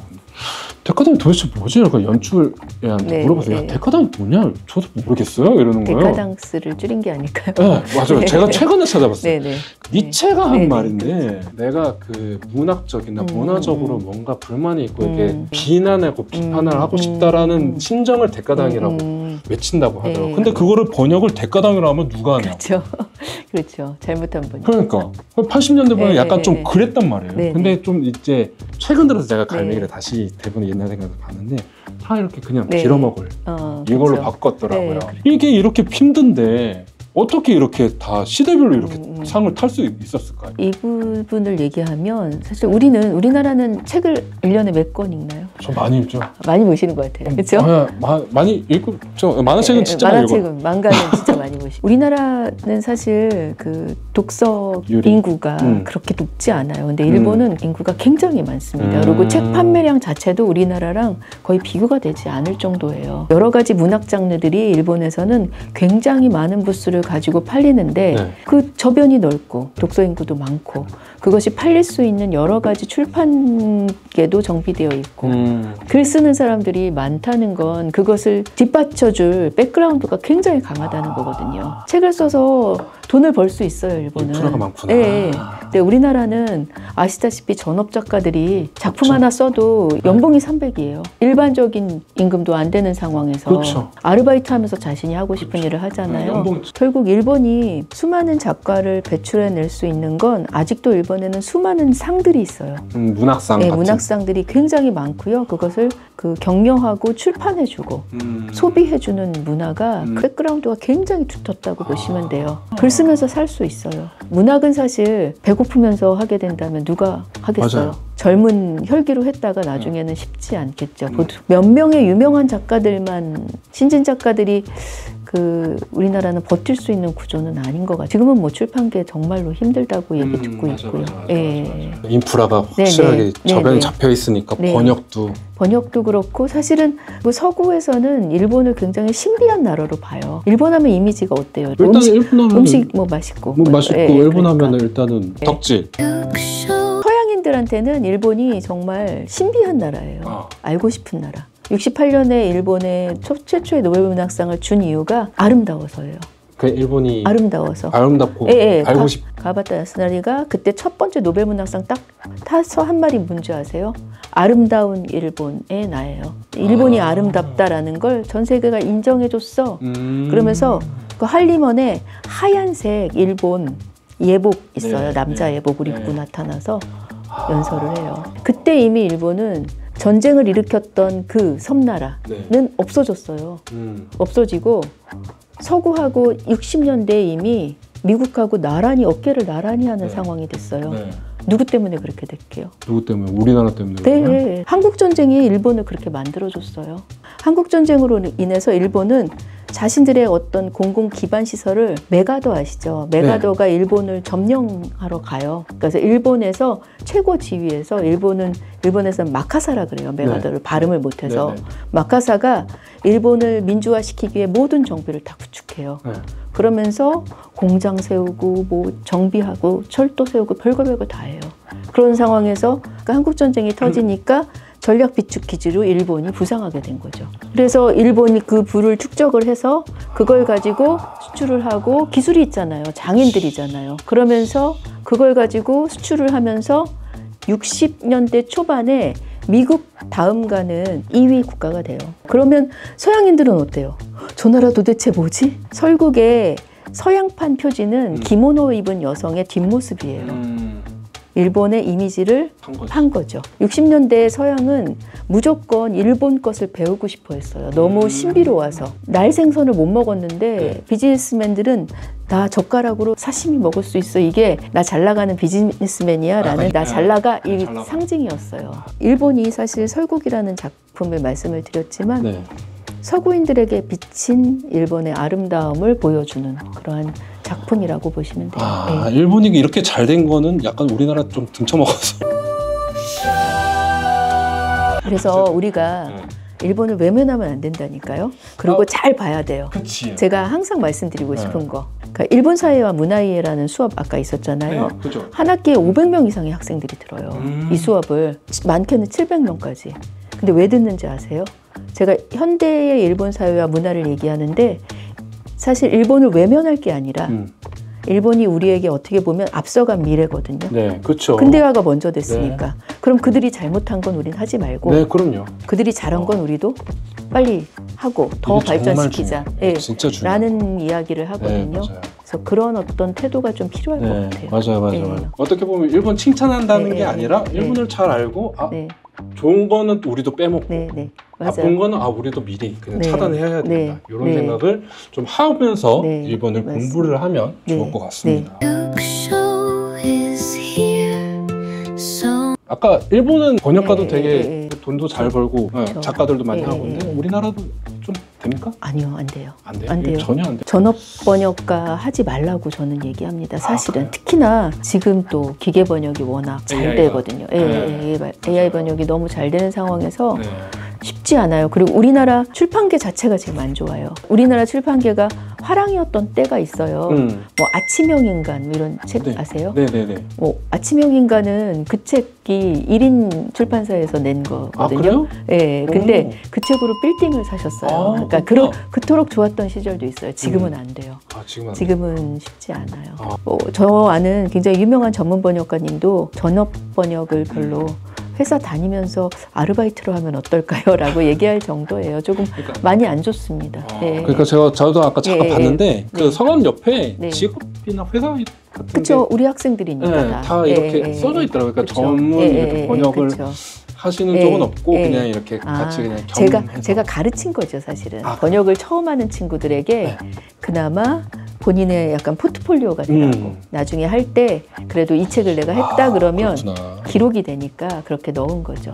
Speaker 1: 데카담이 도대체 뭐지? 그러니까 연출애한테 물어봤어요. 야, 데카담이 뭐냐? 저도 모르겠어요. 이러는 거예요.
Speaker 2: 데카당스를 줄인 게 아닐까요?
Speaker 1: 네, 맞아요.
Speaker 2: 네.
Speaker 1: 제가 최근에 찾아봤어요.
Speaker 2: 네네.
Speaker 1: 니체가 한
Speaker 2: 네네.
Speaker 1: 말인데 내가 그 문학적이나 문화적으로 뭔가 불만이 있고 이렇게 비난하고 비판을 하고 싶다라는 심정을 데카당이라고 외친다고 하더라고요.
Speaker 2: 네.
Speaker 1: 근데 그거를 번역을 데카당이라고 하면 누가 하냐?
Speaker 2: 그렇죠. 그렇죠. 잘못한 번역.
Speaker 1: 그러니까 80년대 보면
Speaker 2: 네,
Speaker 1: 약간
Speaker 2: 네,
Speaker 1: 좀
Speaker 2: 네.
Speaker 1: 그랬단 말이에요.
Speaker 2: 네,
Speaker 1: 근데 좀 이제 최근 들어서 제가 갈매기를
Speaker 2: 네.
Speaker 1: 다시 대본에 옛날 생각을 봤는데 다 이렇게 그냥
Speaker 2: 네.
Speaker 1: 빌어먹을 이걸로
Speaker 2: 그렇죠.
Speaker 1: 바꿨더라고요.
Speaker 2: 네,
Speaker 1: 이게 이렇게 힘든데 어떻게 이렇게 다 시대별로 이렇게 상을 탈 수 있었을까요?
Speaker 2: 이 부분을 얘기하면 사실 우리나라는 책을 1년에 몇 권 읽나요?
Speaker 1: 저 많이 읽죠.
Speaker 2: 많이 보시는 것 같아요. 그렇죠?
Speaker 1: 많이 읽고 만화책은 진짜 많이 읽어요.
Speaker 2: 만화책은 망가는 진짜 많이 보시고 우리나라는 사실 그 독서
Speaker 1: 유리.
Speaker 2: 인구가 그렇게 높지 않아요. 근데 일본은 인구가 굉장히 많습니다. 그리고 책 판매량 자체도 우리나라랑 거의 비교가 되지 않을 정도예요. 여러 가지 문학 장르들이 일본에서는 굉장히 많은 부수를 가지고 팔리는데
Speaker 1: 네.
Speaker 2: 그 저변이 넓고 독서 인구도 많고 그것이 팔릴 수 있는 여러 가지 출판계도 정비되어 있고 글 쓰는 사람들이 많다는 건 그것을 뒷받쳐줄 백그라운드가 굉장히 강하다는 거거든요. 책을 써서 돈을 벌 수 있어요, 일본은.
Speaker 1: 인프라가 많구나.
Speaker 2: 네. 근데 우리나라는 아시다시피 전업 작가들이 작품
Speaker 1: 그렇죠.
Speaker 2: 하나 써도 연봉이 300이에요. 일반적인 임금도 안 되는 상황에서
Speaker 1: 그렇죠.
Speaker 2: 아르바이트 하면서 자신이 하고 싶은 일을 하잖아요.
Speaker 1: 연봉.
Speaker 2: 결국 일본이 수많은 작가를 배출해낼 수 있는 건 아직도 일본에는 수많은 상들이 있어요.
Speaker 1: 문학상
Speaker 2: 네,
Speaker 1: 같은.
Speaker 2: 문학상들이 굉장히 많고요. 그것을 그 격려하고 출판해주고 소비해주는 문화가 백그라운드가 굉장히 두텁다고 보시면 돼요. 글 쓰면서 살 수 있어요. 문학은 사실 배고프면서 하게 된다면 누가 하겠어요?
Speaker 1: 맞아요.
Speaker 2: 젊은 혈기로 했다가 나중에는 쉽지 않겠죠. 몇 명의 유명한 작가들만 신진 작가들이 그 우리나라는 버틸 수 있는 구조는 아닌 것 같아요. 지금은 뭐 출판계 정말로 힘들다고 얘기 듣고 있고요.
Speaker 1: 맞아. 인프라가 확실하게 저변이 잡혀 있으니까
Speaker 2: 네. 번역도 그렇고 사실은 그 서구에서는 일본을 굉장히 신비한 나라로 봐요. 일본 하면 이미지가 어때요?
Speaker 1: 일단
Speaker 2: 음식 뭐 맛있고
Speaker 1: 맛있고 일본 하면 일단은 덕질.
Speaker 2: 서양인들한테는 일본이 정말 신비한 나라예요. 알고 싶은 나라. 68년에 일본에 최초의 노벨 문학상을 준 이유가 아름다워서예요.
Speaker 1: 그 일본이
Speaker 2: 아름다워서.
Speaker 1: 아름답고 알고 싶.
Speaker 2: 가바타 야스나리가 그때 첫 번째 노벨 문학상 딱 타서 한 말이 뭔지 아세요? 아름다운 일본의 나예요. 일본이 아름답다라는 걸 전 세계가 인정해줬어. 그러면서 그 할리먼에 하얀색 일본 예복 있어요. 남자 예복을 입고 나타나서 연설을 해요. 그때 이미 일본은 전쟁을 일으켰던 그 섬나라는 없어졌어요. 없어지고 서구하고 60년대에 이미 미국하고 나란히 어깨를 하는 상황이 됐어요. 누구 때문에 그렇게 됐게요?
Speaker 1: 누구 때문에? 우리나라 때문에?
Speaker 2: 네. 한국전쟁이 일본을 그렇게 만들어줬어요. 한국전쟁으로 인해서 일본은 자신들의 어떤 공공 기반 시설을 메가더 아시죠? 메가더가 일본을 점령하러 가요. 그래서 일본에서 최고 지위에서 일본에서는 마카사라 그래요. 메가더를 발음을 못해서 마카사가 일본을 민주화시키기 위해 모든 정비를 다 구축해요. 그러면서 공장 세우고 뭐 정비하고 철도 세우고 별거 다 해요. 그런 상황에서 그러니까 한국전쟁이 터지니까 전략 비축 기지로 일본이 부상하게 된 거죠. 그래서 일본이 그 부를 축적을 해서 그걸 가지고 수출을 하고 기술이 있잖아요. 장인들이잖아요. 그러면서 그걸 가지고 수출을 하면서 60년대 초반에 미국 다음 가는 2위 국가가 돼요. 그러면 서양인들은 어때요? 저 나라 도대체 뭐지? 설국의 서양판 표지는 기모노 입은 여성의 뒷모습이에요. 일본의 이미지를 판 거죠. 60년대 서양은 무조건 일본 것을 배우고 싶어 했어요. 너무 신비로워서. 날 생선을 못 먹었는데 비즈니스맨들은 나 젓가락으로 사시미 먹을 수 있어. 이게 나 잘 나가는 비즈니스맨이야 라는 나 잘 나가 이 상징이었어요. 일본이 사실 설국이라는 작품을 말씀을 드렸지만 서구인들에게 비친 일본의 아름다움을 보여주는 그러한 작품이라고 보시면 돼요.
Speaker 1: 일본이 이렇게 잘 된 거는 약간 우리나라 좀 등쳐먹어서.
Speaker 2: 그래서 우리가 일본을 외면하면 안 된다니까요. 그리고 잘 봐야 돼요.
Speaker 1: 그치.
Speaker 2: 제가 항상 말씀드리고 싶은 거. 그러니까 일본 사회와 문화이해라는 수업 아까 있었잖아요. 한 학기에 500명 이상의 학생들이 들어요. 이 수업을 많게는 700명까지. 근데 왜 듣는지 아세요? 제가 현대의 일본 사회와 문화를 얘기하는데 사실 일본을 외면할 게 아니라 일본이 우리에게 어떻게 보면 앞서간 미래거든요.
Speaker 1: 네, 그렇죠.
Speaker 2: 근대화가 먼저 됐으니까. 네. 그럼 그들이 잘못한 건 우린 하지 말고.
Speaker 1: 네, 그럼요.
Speaker 2: 그들이 잘한 건 우리도 빨리 하고 더 발전시키자.
Speaker 1: 네, 진짜 중요해요.
Speaker 2: 라는 이야기를 하거든요.
Speaker 1: 네,
Speaker 2: 그래서 그런 어떤 태도가 좀 필요할 것 같아요.
Speaker 1: 맞아요. 네. 어떻게 보면 일본 칭찬한다는 게 아니라 일본을 잘 알고 좋은 거는 우리도 빼먹고 나쁜 거는 우리도 미리 그냥 차단해야 된다. 이런 생각을 좀 하면서 일본을 공부를 하면 좋을 것 같습니다. 아까 일본은 번역가도 되게 돈도 잘 벌고 그렇죠. 작가들도 많이 하고 있는데 우리나라도 좀 됩니까?
Speaker 2: 아니요, 안 돼요.
Speaker 1: 안 돼요?
Speaker 2: 안 돼요.
Speaker 1: 전혀 안 돼요.
Speaker 2: 전업 번역가 하지 말라고 저는 얘기합니다. 사실은 특히나 지금 또 기계 번역이 워낙 잘 되거든요. AI 번역이 너무 잘 되는 상황에서 쉽지 않아요. 그리고 우리나라 출판계 자체가 지금 안 좋아요. 우리나라 출판계가 화랑이었던 때가 있어요. 뭐 아침형 인간 이런 책 아세요?
Speaker 1: 네네네.
Speaker 2: 뭐 아침형 인간은 그 책이 1인 출판사에서 낸 거거든요.
Speaker 1: 그래요?
Speaker 2: 네. 근데 그 책으로 빌딩을 사셨어요. 그러니까 그토록 좋았던 시절도 있어요. 지금은 안 돼요. 지금은 쉽지 않아요. 저 아는 굉장히 유명한 전문 번역가님도 전업 번역을 별로 회사 다니면서 아르바이트로 하면 어떨까요? 라고 얘기할 정도예요. 조금 많이 안 좋습니다.
Speaker 1: 그러니까 저도 아까 잠깐 봤는데 그 성함 옆에 직업이나 회사 같은
Speaker 2: 그렇죠. 우리 학생들이니까
Speaker 1: 다 이렇게 써져 있더라고요. 그러니까 전문 이렇게 번역을 하시는 쪽은 없고 그냥 이렇게 같이 그냥 경험해서
Speaker 2: 제가 가르친 거죠, 사실은. 번역을 처음 하는 친구들에게 그나마 본인의 약간 포트폴리오가 되라고 나중에 할 때 그래도 이 책을 내가 했다 그러면 기록이 되니까 그렇게 넣은 거죠.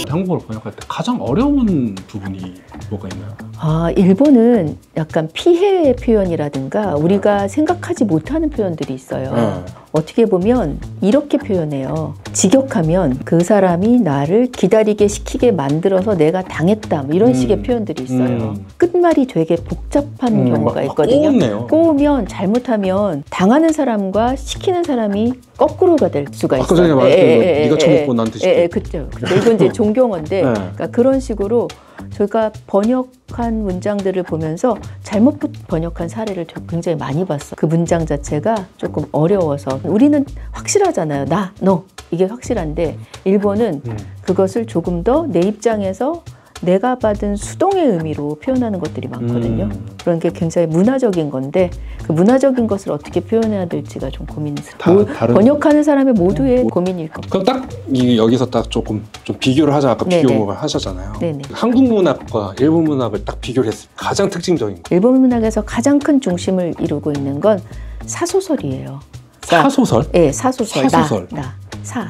Speaker 1: 한국어를 번역할 때 가장 어려운 부분이 뭐가 있나요?
Speaker 2: 일본은 약간 피해 표현이라든가 우리가 생각하지 못하는 표현들이 있어요. 어떻게 보면 이렇게 표현해요. 직역하면 그 사람이 나를 기다리게 시키게 만들어서 내가 당했다 뭐 이런 식의 표현들이 있어요. 끝말이 되게 복잡한 경우가 있거든요. 꼬우면 잘못하면 당하는 사람과 시키는 사람이 거꾸로가 될 수가 있어요.
Speaker 1: 아까 전에 말했던 네가 처먹고 나한테 시켜.
Speaker 2: 그렇죠. 이건 이제 존경어인데 그러니까 그런 식으로 저희가 번역한 문장들을 보면서 잘못 번역한 사례를 굉장히 많이 봤어요. 그 문장 자체가 조금 어려워서 우리는 확실하잖아요. 나, 너 이게 확실한데 일본은 그것을 조금 더 내 입장에서 내가 받은 수동의 의미로 표현하는 것들이 많거든요. 그런 게 굉장히 문화적인 건데 그 문화적인 것을 어떻게 표현해야 될지가 좀 고민스러워요. 번역하는 사람의 모두의 고민일 겁니다.
Speaker 1: 그럼 딱 여기서 딱 조금 좀 비교를 하자. 아까 비교를 하셨잖아요. 한국 문학과 일본 문학을 딱 비교를 했을 때 가장 특징적인 거.
Speaker 2: 일본 문학에서 가장 큰 중심을 이루고 있는 건 사소설이에요. 그러니까,
Speaker 1: 사소설?
Speaker 2: 네, 사소설.
Speaker 1: 사소설.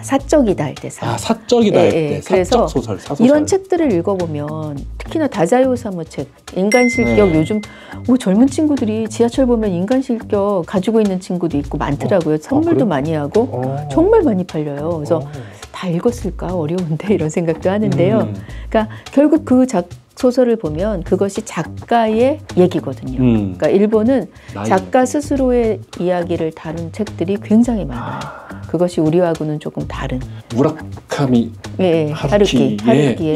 Speaker 2: 사적이다 할 때
Speaker 1: 사적이다 할 때 사적 소설, 사소설.
Speaker 2: 이런 책들을 읽어보면 특히나 다자요 오사무 책, 인간 실격 요즘 젊은 친구들이 지하철 보면 인간 실격 가지고 있는 친구도 있고 많더라고요. 선물도 많이 하고 정말 많이 팔려요. 그래서 다 읽었을까 어려운데 이런 생각도 하는데요. 그러니까 결국 그 소설을 보면 그것이 작가의 얘기거든요. 그러니까 일본은 작가 스스로의 이야기를 다룬 책들이 굉장히 많아요. 그것이 우리하고는 조금 다른.
Speaker 1: 무라카미
Speaker 2: 하루키의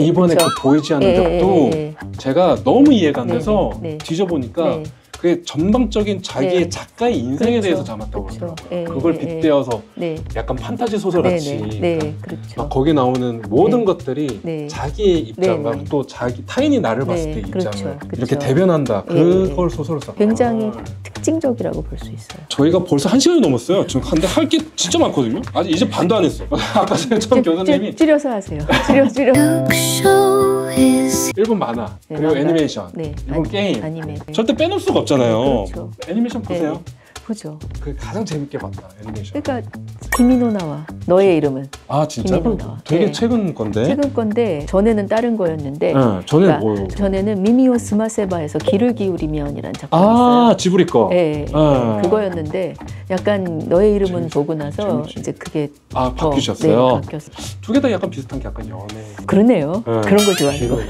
Speaker 1: 이번에 그 보이지 않는 벽도 제가 너무 이해가 안 돼서 뒤져보니까 그게 전방적인 자기의 작가의 인생에 대해서 담았다고 그러더라고요. 그걸 빗대어서 약간 판타지 소설 같이
Speaker 2: 그렇죠.
Speaker 1: 거기 나오는 모든 것들이 자기의 입장과 또 타인이 나를 봤을 때 입장을 이렇게 대변한다. 그걸 소설로 써.
Speaker 2: 굉장히 특징적이라고 볼 수 있어요.
Speaker 1: 저희가 벌써 1시간이 넘었어요. 지금 근데 할 게 진짜 많거든요. 아직 이제 반도 안 했어. 아까 전에 처음 교수님이
Speaker 2: 줄여서 하세요. 줄여.
Speaker 1: 일본 만화, 그리고 애니메이션, 일본 게임. 절대 빼놓을 수가 없잖아요.
Speaker 2: 그렇죠.
Speaker 1: 애니메이션 보세요.
Speaker 2: 보죠.
Speaker 1: 그 가장 재밌게 봤다 애니메이션.
Speaker 2: 그러니까 김이노 나와 너의 이름은.
Speaker 1: 진짜? 되게 최근 건데.
Speaker 2: 최근 건데 전에는 다른 거였는데.
Speaker 1: 전에는 뭐요?
Speaker 2: 전에는 미미오 스마세바에서 귀를 기울이면이라는 작품이 있어요.
Speaker 1: 지브리 거.
Speaker 2: 그거였는데 약간 너의 이름은 보고 나서 이제 그게
Speaker 1: 바뀌셨어요. 바뀌었어요. 두 개 다 약간 비슷한 게 약간 연애.
Speaker 2: 그러네요. 그런 걸 좋아하고.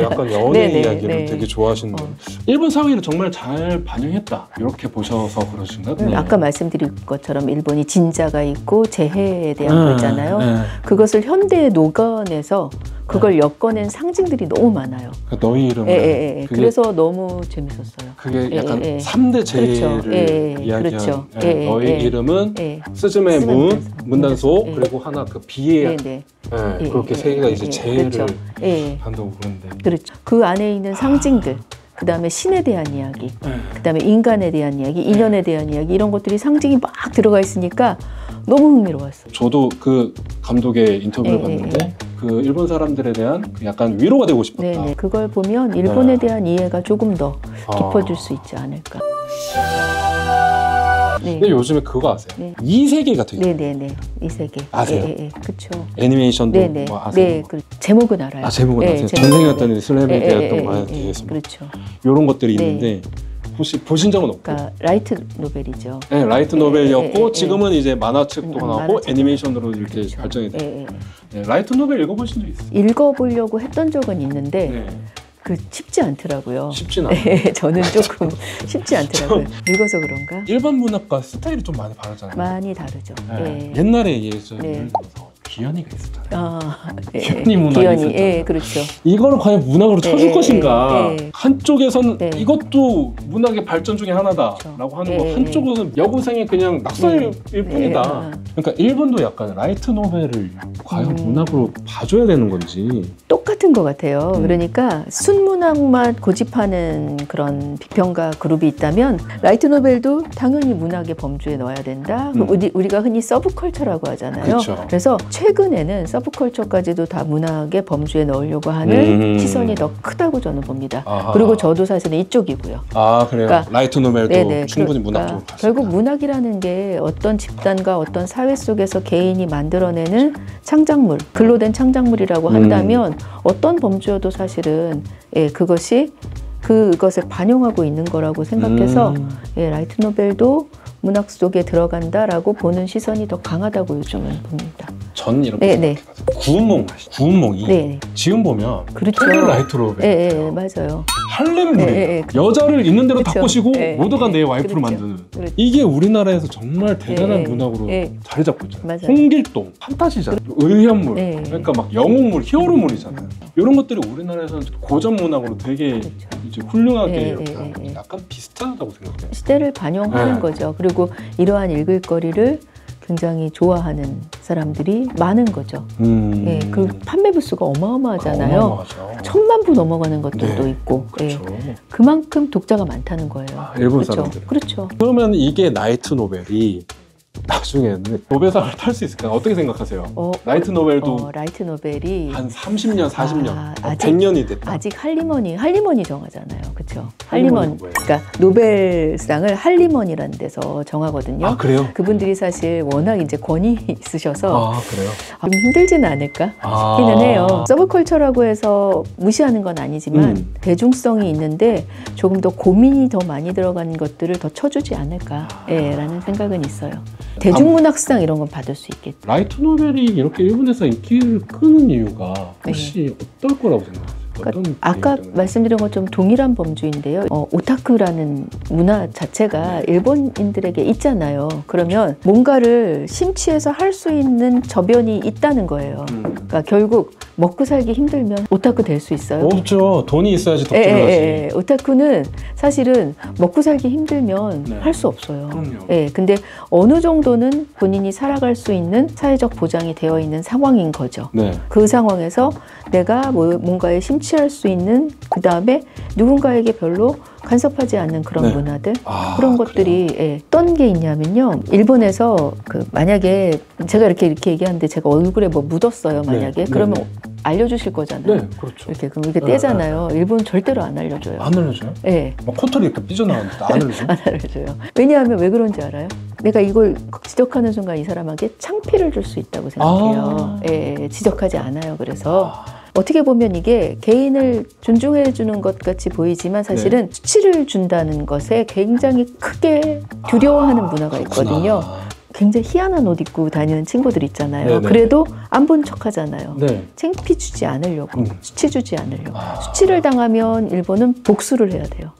Speaker 1: 약간 연애 이야기를 되게 좋아하시는 분. 일본 사회를 정말 잘 반영했다. 이렇게 보셔서 그러신가요?
Speaker 2: 아까 말씀드린 것처럼 일본이 진자가 있고 재해 시대에 대한 거 있잖아요. 그것을 현대에 녹아내서 그걸 엮어낸 상징들이 너무 많아요.
Speaker 1: 너희 이름은
Speaker 2: 그래서 너무 재밌었어요.
Speaker 1: 그게 약간 3대 제를 이야기하는
Speaker 2: 그렇죠.
Speaker 1: 너희 이름은 스즈메 문단소 그리고 하나 그 비의 그렇게 세 개가 이제 제를 한다고 그러는데
Speaker 2: 그렇죠. 그 안에 있는 상징들 그 다음에 신에 대한 이야기, 그 다음에 인간에 대한 이야기, 인연에 대한 이야기 이런 것들이 상징이 막 들어가 있으니까 너무 흥미로웠어요.
Speaker 1: 저도 그 감독의 인터뷰를 봤는데 그 일본 사람들에 대한 그 약간 위로가 되고 싶었다.
Speaker 2: 네네. 그걸 보면 일본에 대한 이해가 조금 더 깊어질 수 있지 않을까.
Speaker 1: 근데 요즘에 그거 아세요? 이 세계가 되게
Speaker 2: 네네네. 이 세계.
Speaker 1: 아세요?
Speaker 2: 그렇죠.
Speaker 1: 애니메이션도 뭐 아세요?
Speaker 2: 네, 제목은 알아요.
Speaker 1: 제목은 아세요? 전생이었던 슬래브에 거에 대해서
Speaker 2: 그렇죠.
Speaker 1: 이런 것들이 있는데 혹시 보신 적은 없고?
Speaker 2: 그러니까 라이트 노벨이죠.
Speaker 1: 네, 라이트 노벨이었고 지금은 이제 만화책도 나오고 애니메이션으로 이렇게 발전이 돼요. 라이트 노벨 읽어보신 적 있어요?
Speaker 2: 읽어보려고 했던 적은 있는데 그 쉽지 않더라고요.
Speaker 1: 쉽진 않아요.
Speaker 2: 저는 조금 쉽지 않더라고요. 읽어서 그런가?
Speaker 1: 일반 문학과 스타일이 좀 많이 다르잖아요.
Speaker 2: 많이 다르죠.
Speaker 1: 옛날에 예전에 기현이가 있었잖아요. 기현이 문학이 있었잖아요.
Speaker 2: 그렇죠.
Speaker 1: 이걸 과연 문학으로 쳐줄 것인가? 한쪽에서는 이것도 문학의 발전 중에 하나다라고 하는 거, 한쪽은 여고생의 그냥 낙서일 뿐이다. 그러니까 일본도 약간 라이트 노벨을 과연 문학으로 봐줘야 되는 건지
Speaker 2: 똑같은 것 같아요. 그러니까 순문학만 고집하는 그런 비평가 그룹이 있다면 라이트 노벨도 당연히 문학의 범주에 넣어야 된다. 우리가 흔히 서브컬처라고 하잖아요.
Speaker 1: 그쵸.
Speaker 2: 그래서 최근에는 서브컬처까지도 다 문학의 범주에 넣으려고 하는 시선이 더 크다고 저는 봅니다. 그리고 저도 사실은 이쪽이고요.
Speaker 1: 그래요? 그러니까, 라이트 노벨도 충분히 문학 쪽으로 봤습니다.
Speaker 2: 결국 문학이라는 게 어떤 집단과 어떤 사회 속에서 개인이 만들어내는 창작물, 글로 된 창작물이라고 한다면 어떤 범주여도 사실은 그것을 반영하고 있는 거라고 생각해서 라이트 노벨도 문학 속에 들어간다라고 보는 시선이 더 강하다고 요즘은 봅니다.
Speaker 1: 전 이렇게 생각해가지고 구운몽 아시죠? 구운몽이 지금 보면
Speaker 2: 그렇죠.
Speaker 1: 라이트 노벨
Speaker 2: 맞아요.
Speaker 1: 할렘물이 여자를 있는 대로 다 꼬시고 모두가 내 와이프로 만드는 이게 우리나라에서 정말 대단한 문학으로 자리 잡고 있잖아요.
Speaker 2: 맞아요.
Speaker 1: 홍길동, 판타지잖아요. 의현물, 그러니까 막 영웅물, 히어로물이잖아요. 이런 것들이 우리나라에서는 고전 문학으로 되게 이제 훌륭하게 이렇게 하는 거죠. 약간 비슷하다고 생각해요.
Speaker 2: 시대를 반영하는 거죠. 그리고 이러한 읽을거리를 굉장히 좋아하는 사람들이 많은 거죠. 그 판매 부수가 어마어마하잖아요.
Speaker 1: 어마어마하죠.
Speaker 2: 1000만 부 넘어가는 것들도 있고.
Speaker 1: 그렇죠.
Speaker 2: 그만큼 독자가 많다는 거예요.
Speaker 1: 일본 사람들.
Speaker 2: 그렇죠.
Speaker 1: 그러면 이게 라이트 노벨이 나중에는 노벨상을 탈 수 있을까요? 어떻게 생각하세요? 라이트 노벨도
Speaker 2: 라이트 노벨이
Speaker 1: 한 30년, 40년, 100년이 됐다.
Speaker 2: 아직 할리먼이 정하잖아요. 그렇죠? 할리먼. 그러니까 노벨상을 할리먼이라는 데서 정하거든요.
Speaker 1: 그래요?
Speaker 2: 그분들이 사실 워낙 이제 권위 있으셔서
Speaker 1: 그래요?
Speaker 2: 좀 힘들지는 않을까 싶기는 해요. 서브컬처라고 해서 무시하는 건 아니지만 대중성이 있는데 조금 더 고민이 더 많이 들어가는 것들을 더 쳐주지 않을까 라는 생각은 있어요. 대중문학상 이런 건 받을 수 있겠죠.
Speaker 1: 라이트 노벨이 이렇게 일본에서 인기를 끄는 이유가 혹시 어떨 거라고 생각하세요?
Speaker 2: 그러니까 아까 말씀드린 것처럼 동일한 범주인데요. 오타쿠라는 문화 자체가 일본인들에게 있잖아요. 그러면 뭔가를 심취해서 할 수 있는 저변이 있다는 거예요. 그러니까 결국 먹고 살기 힘들면 오타쿠 될 수 있어요?
Speaker 1: 없죠. 돈이 있어야지 덕질하지.
Speaker 2: 오타쿠는 사실은 먹고 살기 힘들면 할 수 없어요.
Speaker 1: 그럼요.
Speaker 2: 근데 어느 정도는 본인이 살아갈 수 있는 사회적 보장이 되어 있는 상황인 거죠. 그 상황에서 내가 뭔가에 심취할 수 있는 그 다음에 누군가에게 별로 간섭하지 않는 그런 문화들 그런 것들이 어떤 게 있냐면요. 일본에서 만약에 제가 이렇게 얘기하는데 제가 얼굴에 뭐 묻었어요. 만약에 그러면 알려주실 거잖아요.
Speaker 1: 그렇죠.
Speaker 2: 그럼 이렇게 떼잖아요. 일본 절대로 안 알려줘요.
Speaker 1: 안 알려줘요?
Speaker 2: 막
Speaker 1: 코털이 이렇게 삐져나왔는데 안 알려줘요?
Speaker 2: 안 알려줘요. 왜냐하면 왜 그런지 알아요? 내가 이걸 지적하는 순간 이 사람에게 창피를 줄 수 있다고 생각해요. 지적하지 않아요. 그래서 어떻게 보면 이게 개인을 존중해 주는 것 같이 보이지만 사실은 수치를 준다는 것에 굉장히 크게 두려워하는 문화가 있거든요. 굉장히 희한한 옷 입고 다니는 친구들 있잖아요. 그래도 안 본 척 하잖아요. 창피 주지 않으려고, 수치 주지 않으려고. 수치를 당하면 일본은 복수를 해야 돼요.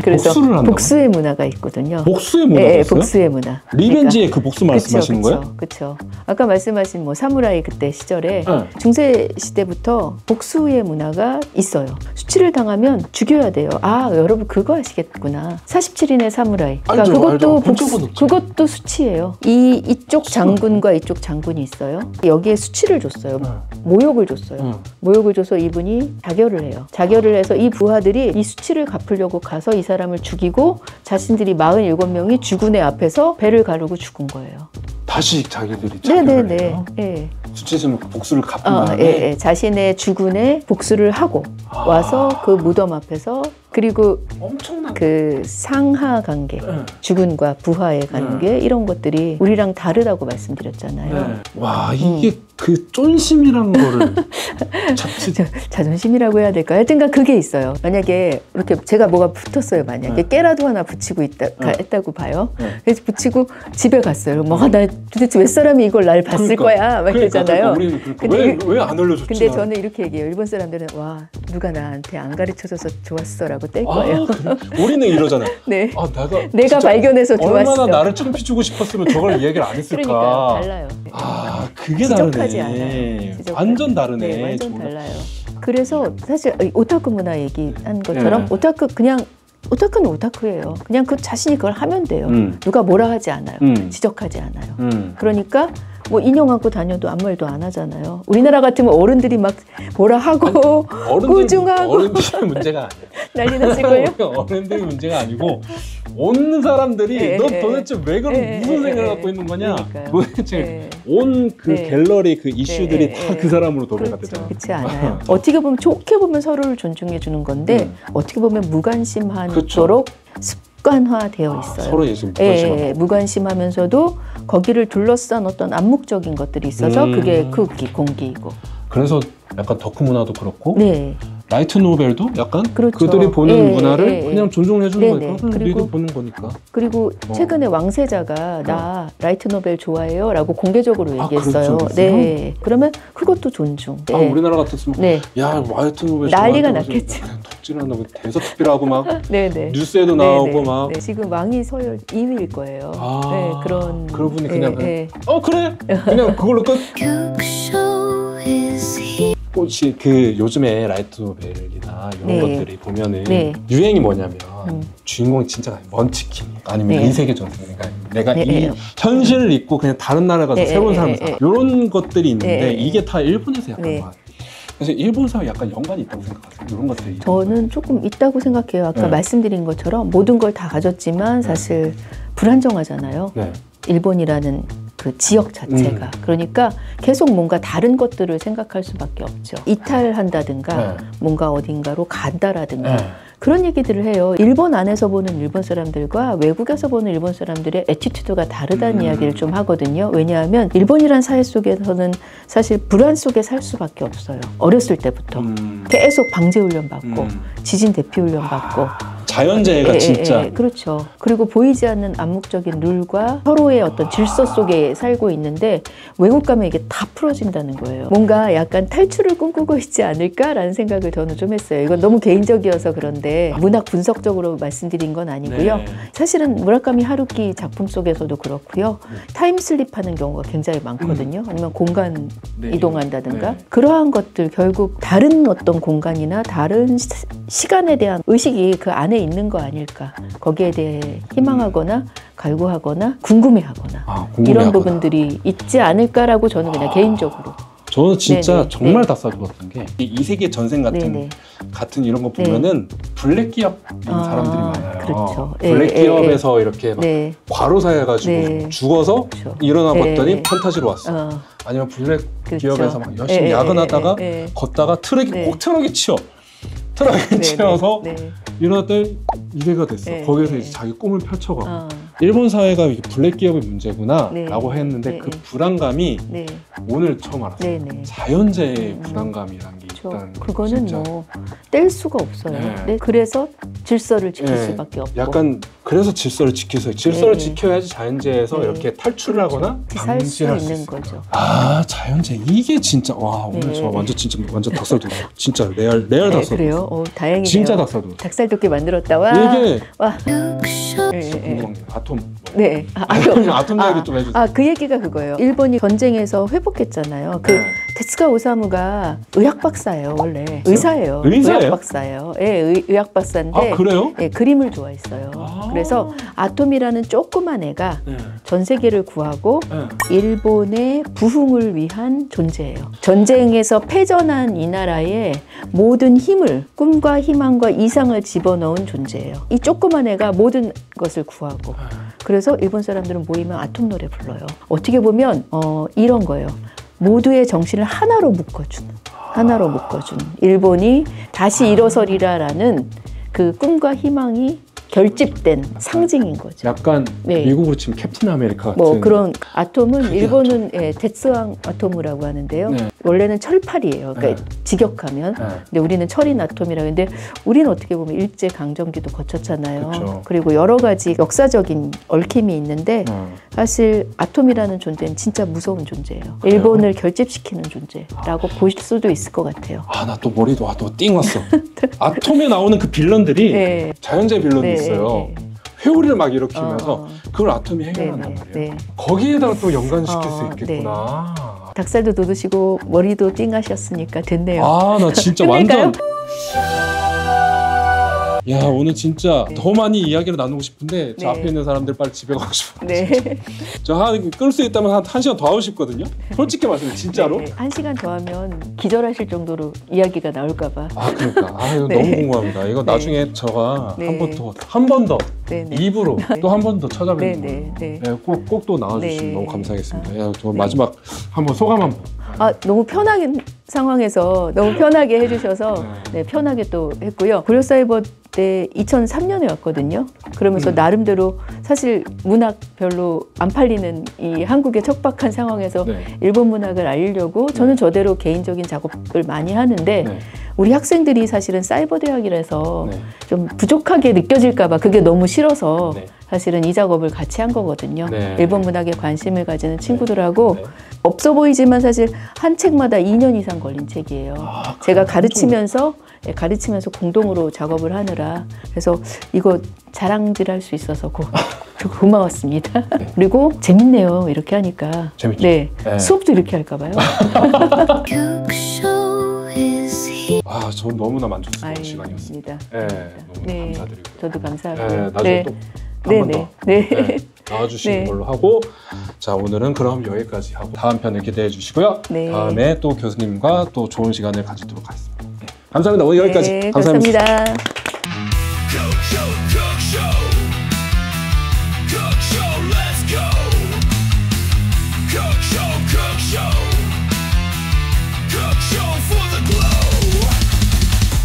Speaker 2: 그래서
Speaker 1: 복수를 한다고?
Speaker 2: 복수의 문화가 있거든요.
Speaker 1: 복수의 문화가
Speaker 2: 네,
Speaker 1: 있어요?
Speaker 2: 복수의 문화.
Speaker 1: 리벤지의 그 복수 말씀하시는 거예요?
Speaker 2: 그렇죠. 아까 말씀하신 뭐 사무라이 그때 시절에
Speaker 1: 네.
Speaker 2: 중세 시대부터 복수의 문화가 있어요. 수치를 당하면 죽여야 돼요. 아, 여러분 그거 아시겠구나. 47인의 사무라이. 그러니까
Speaker 1: 알죠.
Speaker 2: 그것도 수치예요. 이쪽 장군과 이쪽 장군이 있어요. 여기에 수치를 줬어요. 모욕을 줬어요. 모욕을 줘서 이분이 자결을 해요. 자결을 해서 이 부하들이 이 수치를 갚으려고 가서 이 사람을 죽이고 자신들이 47명이 주군의 앞에서 배를 가르고 죽은 거예요.
Speaker 1: 다시 자기들이 자결을 해요?
Speaker 2: 네.
Speaker 1: 수치에서는 복수를 갚은 다음에
Speaker 2: 자신의 주군의 복수를 하고 와서 그 무덤 앞에서 그리고
Speaker 1: 엄청난
Speaker 2: 그 상하 관계, 주군과 부하의 관계 이런 것들이 우리랑 다르다고 말씀드렸잖아요.
Speaker 1: 와, 이게 그 쫀심이라는 거를
Speaker 2: 자존심이라고 해야 될까요? 하여튼간 그게 있어요. 만약에 이렇게 제가 뭐가 붙었어요. 만약에 깨라도 하나 붙이고 했다고 봐요. 그래서 붙이고 집에 갔어요. 뭐 나 도대체 몇 사람이 이걸 날 봤을 거야? 막 이러잖아요.
Speaker 1: 우리는 왜 안 알려줬지?
Speaker 2: 근데 저는 이렇게 얘기해요. 일본 사람들은 와, 누가 나한테 안 가르쳐줘서 좋았어라고 뗄 거예요.
Speaker 1: 우리는 이러잖아.
Speaker 2: 네.
Speaker 1: 내가
Speaker 2: 발견해서 좋았어.
Speaker 1: 얼마나 나를 창피주고 싶었으면 저걸 얘기를 안 했을까.
Speaker 2: 그러니까요. 달라요.
Speaker 1: 아, 그게
Speaker 2: 지적하지
Speaker 1: 다르네.
Speaker 2: 않아요.
Speaker 1: 완전 다르네.
Speaker 2: 네, 완전 달라요. 그래서 사실 오타쿠 문화 얘기한 것처럼 오타쿠는 오타쿠예요. 그냥 그 자신이 그걸 하면 돼요. 누가 뭐라 하지 않아요. 지적하지 않아요. 그러니까 뭐 인형 안고 다녀도 아무 말도 안 하잖아요. 우리나라 같으면 어른들이 막 뭐라 하고 꾸중하고
Speaker 1: 어른들이 문제가 아니야.
Speaker 2: 난리 났을 거예요.
Speaker 1: 어른들이 문제가 아니고 온 사람들이 너 도대체 왜 그런 무슨 생각을 갖고 있는 거냐. 도대체 온 그 갤러리 그 이슈들이 다 그 사람으로 도배가 되잖아.
Speaker 2: 그렇지 않아요. 어떻게 보면 좋게 보면 서로를 존중해 주는 건데 어떻게 보면 무관심하도록 습관화되어 있어요.
Speaker 1: 서로 예술
Speaker 2: 무관심하면서도 거기를 둘러싼 어떤 암묵적인 것들이 있어서 그게空気, 공기이고.
Speaker 1: 그래서 약간 덕후 문화도 그렇고
Speaker 2: 네.
Speaker 1: 라이트 노벨도 약간
Speaker 2: 그렇죠.
Speaker 1: 그들이 보는 문화를 그냥 존중을 해주는 거니까 그리고 보는 거니까.
Speaker 2: 그리고 최근에 왕세자가 나 라이트 노벨 좋아해요 라고 공개적으로 얘기했어요.
Speaker 1: 그렇죠.
Speaker 2: 네. 그러면 그것도 존중.
Speaker 1: 우리나라 같았으면 야 라이트 노벨
Speaker 2: 난리가 났겠지.
Speaker 1: 덕질한다고 대서특필하고 막 뉴스에도
Speaker 2: 나오고
Speaker 1: 나오고 막
Speaker 2: 지금 왕이 서열 2위일 거예요. 그런
Speaker 1: 분이 그냥 그래 그냥 그걸로 끝. 혹시 그 요즘에 라이트 노벨이나 이런 것들이 보면은 유행이 뭐냐면 주인공이 진짜 먼치킨 아니면 이 세계 전쟁인가 내가 이 현실을 잊고 그냥 다른 나라 가서 새로운 삶을 살아 이런 것들이 있는데 이게 다 일본에서 약간 그래서 일본 사회 약간 연관이 있다고 생각하세요? 이런 것들이
Speaker 2: 저는 조금 있다고 생각해요. 아까 말씀드린 것처럼 모든 걸 다 가졌지만 사실 불안정하잖아요. 일본이라는 그 지역 자체가 그러니까 계속 뭔가 다른 것들을 생각할 수밖에 없죠. 이탈한다든가 뭔가 어딘가로 간다라든가 그런 얘기들을 해요. 일본 안에서 보는 일본 사람들과 외국에서 보는 일본 사람들의 애티튜드가 다르다는 이야기를 좀 하거든요. 왜냐하면 일본이란 사회 속에서는 사실 불안 속에 살 수밖에 없어요. 어렸을 때부터 계속 방제훈련 받고 지진 대피훈련 받고
Speaker 1: 자연재해가 진짜
Speaker 2: 그렇죠. 그리고 보이지 않는 암묵적인 룰과 서로의 어떤 질서 속에 살고 있는데 외국 가면 이게 다 풀어진다는 거예요. 뭔가 약간 탈출을 꿈꾸고 있지 않을까라는 생각을 저는 좀 했어요. 이건 너무 개인적이어서 그런데 문학 분석적으로 말씀드린 건 아니고요. 사실은 무라카미 하루키 작품 속에서도 그렇고요. 타임슬립하는 경우가 굉장히 많거든요. 아니면 공간 이동한다든가 그러한 것들 결국 다른 어떤 공간이나 다른 시간에 대한 의식이 그 안에 있는 거 아닐까. 거기에 대해 희망하거나 갈구하거나 궁금해하거나 이런 부분들이 있지 않을까라고 저는 그냥 개인적으로.
Speaker 1: 저는 진짜 정말 답답했던 게 이 세계 전생 같은 이런 거 보면은 블랙 기업인 사람들이 많아요.
Speaker 2: 그렇죠.
Speaker 1: 블랙 기업에서 이렇게 막 과로사해가지고 죽어서 일어나 봤더니 판타지로 왔어. 아니면 블랙 기업에서 막 열심히 야근하다가 걷다가 트럭이 치여. 트럭에 치여서 일어났더니 이래가 됐어. 거기에서 이제 자기 꿈을 펼쳐가고 일본 사회가 블랙 기업의 문제구나 라고 했는데 그 불안감이 오늘 처음 알았어요. 자연재해의 불안감이라는 게 일단
Speaker 2: 그거는
Speaker 1: 진짜.
Speaker 2: 뭐 뗄 수가 없어요.
Speaker 1: 네.
Speaker 2: 네, 그래서 질서를 지킬
Speaker 1: 네.
Speaker 2: 수밖에 없고.
Speaker 1: 약간 그래서 질서를 지켜서 질서를
Speaker 2: 네.
Speaker 1: 지켜야지 자연재해에서
Speaker 2: 네.
Speaker 1: 이렇게 탈출을 하거나
Speaker 2: 살 수
Speaker 1: 방지할 수
Speaker 2: 있는
Speaker 1: 있어요.
Speaker 2: 거죠.
Speaker 1: 아, 자연재해 이게 진짜 와 오늘
Speaker 2: 네.
Speaker 1: 저 완전 닭살 돋아. 진짜 레알 닭살.
Speaker 2: 그래요? 다행이네요.
Speaker 1: 진짜 닭살 돋아.
Speaker 2: 닭살 돋게 만들었다. 와.
Speaker 1: 이게
Speaker 2: 와.
Speaker 1: 궁금한 게 아톰.
Speaker 2: 네.
Speaker 1: 아톰 이야기 좀 해주세요.
Speaker 2: 그 얘기가 그거예요. 일본이 전쟁에서 회복했잖아요. 그
Speaker 1: 네.
Speaker 2: 테츠카 오사무가 의학 박사예요, 원래. 의사예요.
Speaker 1: 의사예요?
Speaker 2: 의학 박사예요. 예, 의학 박사인데.
Speaker 1: 아 그래요?
Speaker 2: 예, 그림을 좋아했어요.
Speaker 1: 아.
Speaker 2: 그래서 아톰이라는 조그만 애가
Speaker 1: 네.
Speaker 2: 전 세계를 구하고
Speaker 1: 네.
Speaker 2: 일본의 부흥을 위한 존재예요. 전쟁에서 패전한 이 나라에 모든 힘을, 꿈과 희망과 이상을 집어넣은 존재예요. 이 조그만 애가 모든 것을 구하고. 그래서 일본 사람들은 모이면 아톰 노래 불러요. 어떻게 보면 이런 거예요. 모두의 정신을 하나로 묶어주는, 일본이 다시 일어서리라라는 그 꿈과 희망이 결집된 상징인 거죠.
Speaker 1: 약간
Speaker 2: 네.
Speaker 1: 미국으로 치면 캡틴 아메리카 같은.
Speaker 2: 뭐 그런 아톰은
Speaker 1: 그게
Speaker 2: 일본은 데스왕 아톰이라고 하는데요.
Speaker 1: 네.
Speaker 2: 원래는 철팔이에요. 그러니까
Speaker 1: 네.
Speaker 2: 직역하면.
Speaker 1: 네.
Speaker 2: 근데 우리는 철인 아톰이라고 하는데 우리는 어떻게 보면 일제 강점기도 거쳤잖아요.
Speaker 1: 그쵸.
Speaker 2: 그리고 여러 가지 역사적인 얽힘이 있는데 사실 아톰이라는 존재는 진짜 무서운 존재예요. 일본을 결집시키는 존재라고 보실 수도 있을 것 같아요.
Speaker 1: 아, 나 또 머리도 띵 왔어. 아톰에 나오는 그 빌런들이
Speaker 2: 네.
Speaker 1: 자연재해 빌런이
Speaker 2: 네,
Speaker 1: 있어요.
Speaker 2: 네.
Speaker 1: 회오리를 막 일으키면서 그걸 아톰이
Speaker 2: 네,
Speaker 1: 해결한단
Speaker 2: 네,
Speaker 1: 말이에요.
Speaker 2: 네.
Speaker 1: 거기에다가 또 연관시킬 수
Speaker 2: 네.
Speaker 1: 있겠구나.
Speaker 2: 닭살도 돋으시고 머리도 띵하셨으니까 됐네요.
Speaker 1: 아, 나 진짜
Speaker 2: 끝낼까요?
Speaker 1: 완전. 야, 오늘 진짜 더 많이 이야기를 나누고 싶은데 저
Speaker 2: 네.
Speaker 1: 앞에 있는 사람들 빨리 집에 가고 싶어요.
Speaker 2: 네.
Speaker 1: 끌 수 있다면 한 시간 더 하고 싶거든요. 솔직히 말씀해 진짜로.
Speaker 2: 네. 1시간 더 하면 기절하실 정도로 이야기가 나올까 봐.
Speaker 1: 아, 그러니까. 아, 이거
Speaker 2: 네.
Speaker 1: 너무 궁금합니다. 이거
Speaker 2: 네.
Speaker 1: 나중에 저가
Speaker 2: 네.
Speaker 1: 한 번 더
Speaker 2: 네, 네.
Speaker 1: 입으로 또 한 번 더
Speaker 2: 네,
Speaker 1: 찾아뵙는
Speaker 2: 네,
Speaker 1: 거예요.
Speaker 2: 네.
Speaker 1: 네, 꼭 또 나와주시면
Speaker 2: 네.
Speaker 1: 너무 감사하겠습니다. 야, 저
Speaker 2: 네.
Speaker 1: 마지막 한번 소감 한번.
Speaker 2: 너무 편하게 상황에서 너무 편하게 해주셔서 네, 편하게 또 했고요. 고려사이버 때 2003년에 왔거든요. 그러면서 나름대로 사실 문학 별로 안 팔리는 이 한국의 척박한 상황에서
Speaker 1: 네.
Speaker 2: 일본 문학을 알리려고 저는 저대로 개인적인 작업을 많이 하는데
Speaker 1: 네.
Speaker 2: 우리 학생들이 사실은 사이버 대학이라서
Speaker 1: 네.
Speaker 2: 좀 부족하게 느껴질까 봐 그게 너무 싫어서
Speaker 1: 네.
Speaker 2: 사실은 이 작업을 같이 한 거거든요.
Speaker 1: 네.
Speaker 2: 일본 문학에 관심을 가지는 친구들하고
Speaker 1: 네.
Speaker 2: 없어 보이지만 사실 한 책마다 2년 이상 걸린 책이에요. 제가 가르치면서 공동으로 작업을 하느라 그래서 이거 자랑질할 수 있어서 고마웠습니다.
Speaker 1: 네.
Speaker 2: 그리고 재밌네요. 이렇게 하니까.
Speaker 1: 재밌죠?
Speaker 2: 네.
Speaker 1: 네.
Speaker 2: 수업도 이렇게 할까 봐요.
Speaker 1: 아, 전 너무나 만족스러운
Speaker 2: 아이,
Speaker 1: 시간이었습니다.
Speaker 2: 아닙니다.
Speaker 1: 네, 너무 감사드리고.
Speaker 2: 저도
Speaker 1: 네,
Speaker 2: 감사하고요.
Speaker 1: 나중에 또 한 번 더
Speaker 2: 네.
Speaker 1: 나와주시는
Speaker 2: 네.
Speaker 1: 걸로 하고, 자, 오늘은 그럼 여기까지 하고 다음 편을 기대해 주시고요.
Speaker 2: 네.
Speaker 1: 다음에 또 교수님과 또 좋은 시간을 가지도록 하겠습니다. 네, 감사합니다. 오늘 여기까지.
Speaker 2: 네,
Speaker 1: 감사합니다.
Speaker 2: 감사합니다.